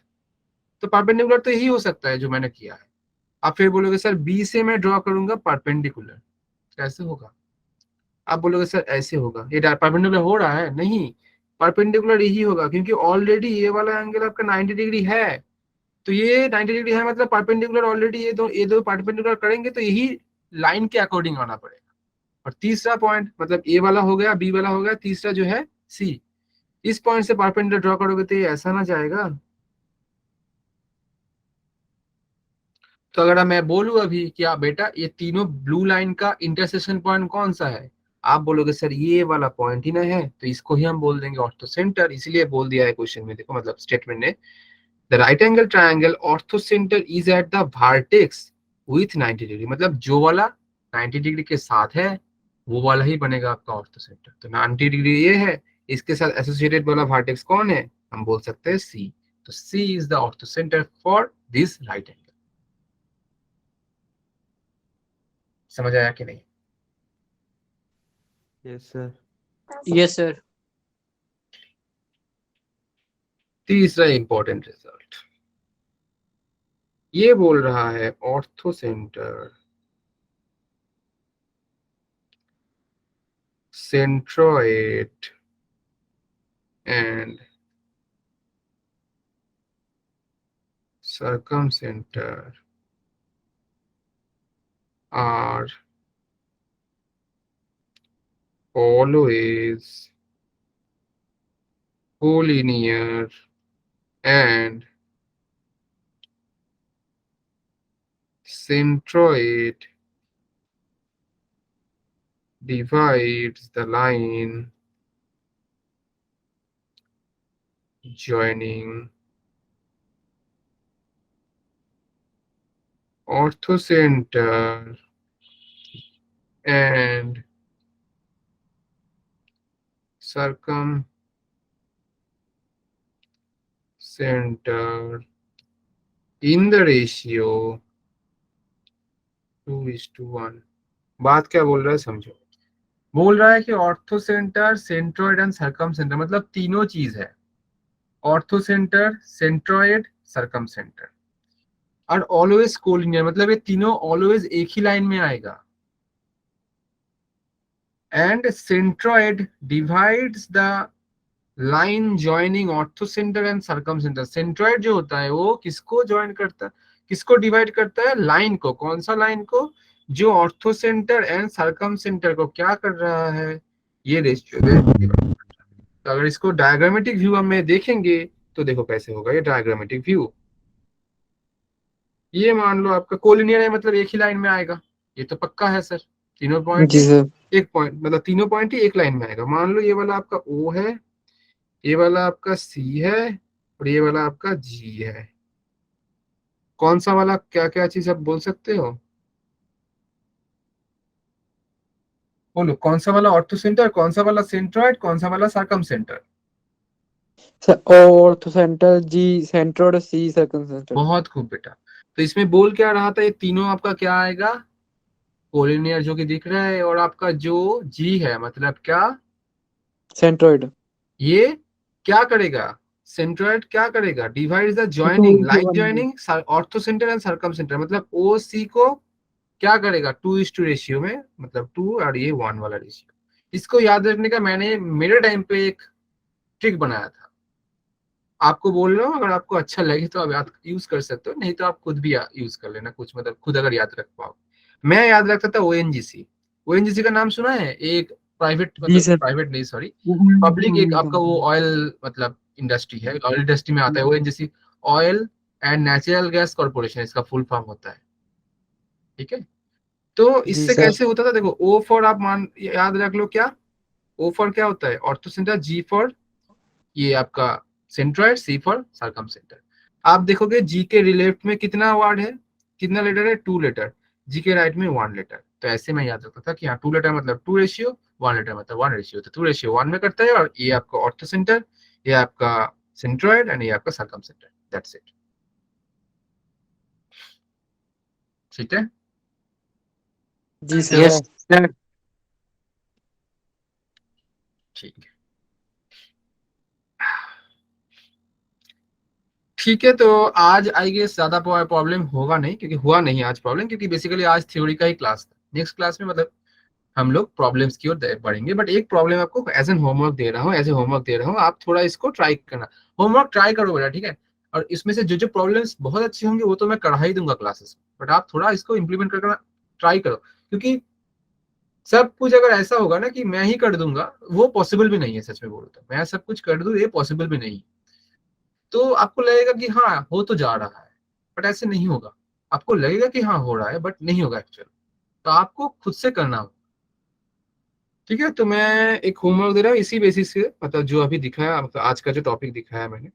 [SPEAKER 1] तो परपेंडिकुलर तो यही हो सकता है जो मैंने किया है। आप फिर बोलोगे सर बी से मैं ड्रॉ करूंगा परपेंडिकुलर, कैसे होगा। आप बोलोगे सर ऐसे होगा, ये परपेंडिकुलर हो रहा है, नहीं, परपेंडिकुलर यही होगा, क्योंकि ऑलरेडी ये वाला एंगल आपका 90 डिग्री है। तो ये 90 डिग्री है मतलब परपेंडिकुलर ऑलरेडी, ये दो परपेंडिकुलर करेंगे तो यही लाइन के अकॉर्डिंग आना पड़ेगा। और तीसरा पॉइंट मतलब ए वाला हो गया, बी वाला हो गया, तीसरा जो है सी, इस पॉइंट से परपेंडिकुलर ड्रॉ करोगे तो ये ऐसा ना जाएगा। तो अगर मैं बोलूं अभी कि आप बेटा ये तीनों ब्लू लाइन का इंटरसेक्शन पॉइंट कौन सा है, आप बोलोगे सर ये वाला पॉइंट ही ना है, तो इसको ही हम बोल देंगे ऑर्थो सेंटर। इसलिए बोल दिया है क्वेश्चन में, देखो मतलब स्टेटमेंट ने, the right angle triangle ortho centre is at the vertex with 90 degree, मतलब जो वाला 90 डिग्री के साथ है वो वाला ही बनेगा आपका ऑर्थो सेंटर। तो 90 डिग्री ये है, इसके साथ एसोसिएटेड वाला वर्टेक्स कौन है, हम बोल सकते हैं सी। तो C is the orthocentre for this right angle. समझ आया कि नहीं।
[SPEAKER 4] Yes, sir.
[SPEAKER 3] Yes sir.
[SPEAKER 1] तीसरा इंपॉर्टेंट रिजल्ट ये बोल रहा है orthocentre centroid and circumcenter are always collinear and centroid divides the line joining orthocenter and circumcenter in the ratio 2:1। बात क्या बोल रहा है समझो। बोल रहा है कि ऑर्थोसेंटर, सेंट्रोइड एंड सर्कमसेंटर मतलब तीनों चीज है, ऑर्थोसेंटर, सेंट्रोइड, सर्कमसेंटर और ऑलवेज कोलिनियर मतलब ये तीनों ऑलवेज एक ही लाइन में आएगा। And centroid divides the line joining orthocentre and circumcentre. Centroid जो होता है वो किसको ज्वाइन करता है, किसको डिवाइड करता है, लाइन को। कौन सा लाइन को, जो ऑर्थोसेंटर एंड सर्कमसेंटर को क्या कर रहा है, ये रेशियो में डिवाइड कर रहा है। तो अगर इसको डायग्रामेटिक व्यू में देखेंगे तो देखो कैसे होगा ये डायग्रामेटिक व्यू। ये मान लो आपका कोलिनियर है मतलब एक ही लाइन में आएगा, ये तो पक्का है सर। तीनों पॉइंट
[SPEAKER 3] जी सर।
[SPEAKER 1] एक पॉइंट मतलब तीनों पॉइंट ही एक लाइन में आएगा। मान लो ये वाला आपका O है, ये वाला आपका C है और ये वाला आपका G है। कौन सा वाला क्या क्या चीज आप बोल सकते हो, बोलो कौन सा वाला ऑर्थोसेंटर, कौन सा वाला सेंट्रोइड, कौन सा वाला सर्कमसेंटर।
[SPEAKER 3] सर ऑर्थोसेंटर, जी सेंट्रोइड, सी सर्कमसेंटर।
[SPEAKER 1] बहुत खूब बेटा। तो इसमें बोल क्या रहा था, ये तीनों आपका क्या आएगा, कोलिनियर जो कि दिख रहा है, और आपका जो G है मतलब क्या,
[SPEAKER 3] सेंट्रोइड।
[SPEAKER 1] ये क्या करेगा, सेंट्रोइड क्या करेगा, divide the joining line joining orthocentre and circumcentre मतलब OC को क्या करेगा 2:2 रेशियो में, मतलब 2 और ये 1 वाला रेशियो। इसको याद रखने का मैंने मेरे टाइम पे एक ट्रिक बनाया था, आपको बोल रहा हूँ, अगर आपको अच्छा लगे तो आप याद यूज कर सकते हो, नहीं तो आप खुद भी यूज कर लेना कुछ, मतलब खुद अगर याद रख पाओ। मैं याद रखता था ONGC। ONGC का नाम सुना है, एक प्राइवेट
[SPEAKER 3] जी
[SPEAKER 1] मतलब
[SPEAKER 3] सर।
[SPEAKER 1] प्राइवेट नहीं सॉरी पब्लिक, एक आपका वो ऑयल मतलब इंडस्ट्री है, ऑयल इंडस्ट्री में आता है ONGC, oil and natural gas corporation इसका फुल फॉर्म होता है। ठीक है, तो
[SPEAKER 3] जी
[SPEAKER 1] इससे
[SPEAKER 3] सर।
[SPEAKER 1] कैसे होता था, देखो O फॉर आप मान याद रख लो, क्या O फॉर क्या होता है ऑर्थोसेंटर, G फॉर ये आपका सेंट्रोइड, C फॉर सर्कमसेंटर। आप देखोगे G के लेफ्ट में कितना वर्ड है, कितना लेटर है, 2 लेटर, G के राइट में 1 लेटर। तो ऐसे में याद रखता था कि हाँ 2 लेटर मतलब 2 रेशियो, 1 लेटर मतलब 1 रेशियो, तो 2 रेशियो 1 में करता है, और ये आपका ऑर्थोसेंटर, ये आपका सेंट्रोइड एंड ये आपका सर्कमसेंटर, दैट्स इट। ठीक है,
[SPEAKER 3] जी सर।
[SPEAKER 4] Yes sir.
[SPEAKER 1] ठीक है, ठीक है। तो आज आई गेस ज्यादा प्रॉब्लम होगा नहीं, क्योंकि हुआ नहीं आज प्रॉब्लम, क्योंकि बेसिकली आज थ्योरी का ही क्लास था। नेक्स्ट क्लास में मतलब हम लोग प्रॉब्लम्स की ओर बढ़ेंगे, बट एक प्रॉब्लम आपको एज एन होमवर्क दे रहा हूँ, एज ए होमवर्क दे रहा हूँ, आप थोड़ा इसको ट्राई करना, होमवर्क ट्राई करो बेटा, ठीक है। और इसमें से जो जो प्रॉब्लम्स बहुत अच्छे होंगे वो तो मैं करा ही दूंगा क्लासेस में, बट आप थोड़ा इसको इम्प्लीमेंट करना ट्राई करो, क्योंकि सब कुछ अगर ऐसा होगा ना कि मैं ही कर दूंगा, वो पॉसिबल भी नहीं है। सच में बोलो तो मैं सब कुछ कर दूं, ये पॉसिबल भी नहीं है। तो आपको लगेगा कि हाँ हो तो जा रहा है, बट ऐसे नहीं होगा। आपको लगेगा कि हाँ हो रहा है, बट नहीं होगा एक्चुअल। तो आपको खुद से करना होगा, ठीक है। तो मैं एक होमवर्क दे रहा हूँ इसी बेसिस से, मतलब जो अभी दिखाया, मतलब आज का जो टॉपिक दिखाया मैंने,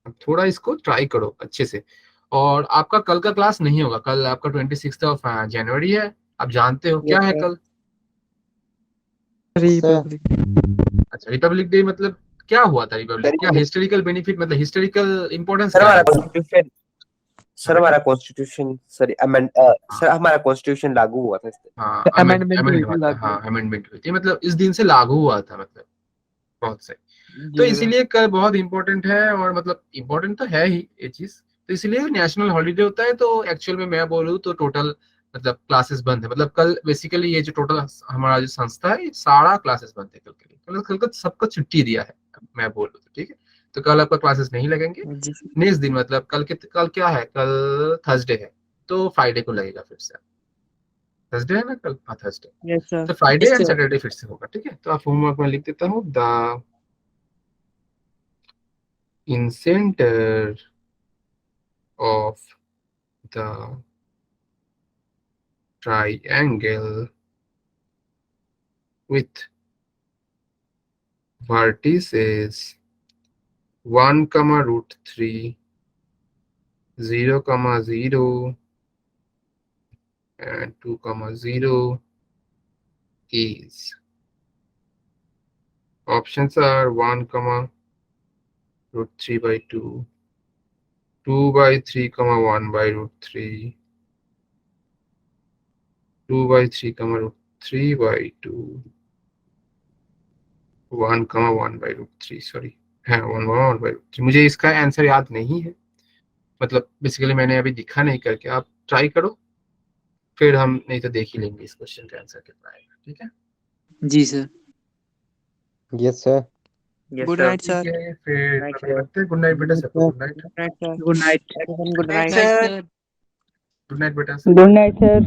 [SPEAKER 1] अब थोड़ा इसको ट्राई करो अच्छे से। और आपका कल का क्लास नहीं होगा, कल आपका 26 जनवरी है, आप जानते हो क्या
[SPEAKER 4] यस
[SPEAKER 1] है
[SPEAKER 4] सर।
[SPEAKER 1] कल।
[SPEAKER 3] रिपब्लिक।
[SPEAKER 1] अच्छा, रिपब्लिक डे मतलब क्या हुआ था, रिपब्लिक क्या हिस्टोरिकल बेनिफिट, मतलब हिस्टोरिकल इंपॉर्टेंस
[SPEAKER 4] सर
[SPEAKER 1] क्या
[SPEAKER 4] हमारा
[SPEAKER 1] है।
[SPEAKER 4] कॉन्स्टिट्यूशन, सर
[SPEAKER 1] बेटा
[SPEAKER 4] हमारा कॉन्स्टिट्यूशन, सॉरी अमेंड,
[SPEAKER 1] हाँ
[SPEAKER 4] सर हमारा कॉन्स्टिट्यूशन लागू हुआ था इस दिन।
[SPEAKER 1] हाँ
[SPEAKER 3] अमेंडमेंट
[SPEAKER 1] अमेंडमेंट
[SPEAKER 3] हुई
[SPEAKER 1] हुआ
[SPEAKER 3] थी
[SPEAKER 1] था,
[SPEAKER 3] लागू।
[SPEAKER 1] हाँ अमेंडमेंट हुई थी, मतलब इस दिन से लागू हुआ था, मतलब बहुत सही। तो
[SPEAKER 3] जी सर।
[SPEAKER 1] इसीलिए कल बहुत इंपॉर्टेंट है, और मतलब इंपॉर्टेंट तो है ही ये चीज, तो इसलिए नेशनल हॉलीडे होता है। तो एक्चुअल में मैं बोलूँ तो टोटल मतलब क्लासेस बंद है, मतलब कल बेसिकली ये जो टोटल हमारा जो संस्था है, ये सारा क्लासेस बंद है कल के लिए। कल को सबको छुट्टी दिया है, मैं बोलूँ तो ठीक है। तो कल आपका क्लासेस नहीं लगेंगे।
[SPEAKER 3] जी
[SPEAKER 1] नेक्स्ट दिन मतलब कल क्या है, कल थर्सडे है, तो फ्राइडे को लगेगा फिर से। थर्सडे है ना कल? हाँ थर्सडे।
[SPEAKER 3] Yes sir.
[SPEAKER 1] तो फ्राइडे एंड सैटरडे फिर से होगा, ठीक है। तो आप होमवर्क में लिख देता हूँ, the in center of the triangle with vertices 1 comma root 3 0 comma 0 and 2 comma 0 is, options are 1 comma root 3 by 2, 2 by 3 comma 1 by root 3, 2 by 3 comma root 3 by 2, 1 comma 1 by root 3, sorry है 1 comma 1 by root 3। मुझे इसका answer याद नहीं है, मतलब basically मैंने अभी दिखा नहीं करके, आप ट्राई करो, फिर हम नहीं तो देख ही लेंगे इस क्वेश्चन का आंसर कितना आएगा, ठीक है।
[SPEAKER 3] जी sir.
[SPEAKER 4] Yes sir.
[SPEAKER 3] Good night
[SPEAKER 1] ठीक
[SPEAKER 3] सर।
[SPEAKER 1] है, फिर इतना पे रखते हैं। गुड नाइट बेटा, सबको good night.
[SPEAKER 3] Good night.
[SPEAKER 5] Good night
[SPEAKER 3] sir.
[SPEAKER 1] Good night बेटा।
[SPEAKER 6] Good night sir.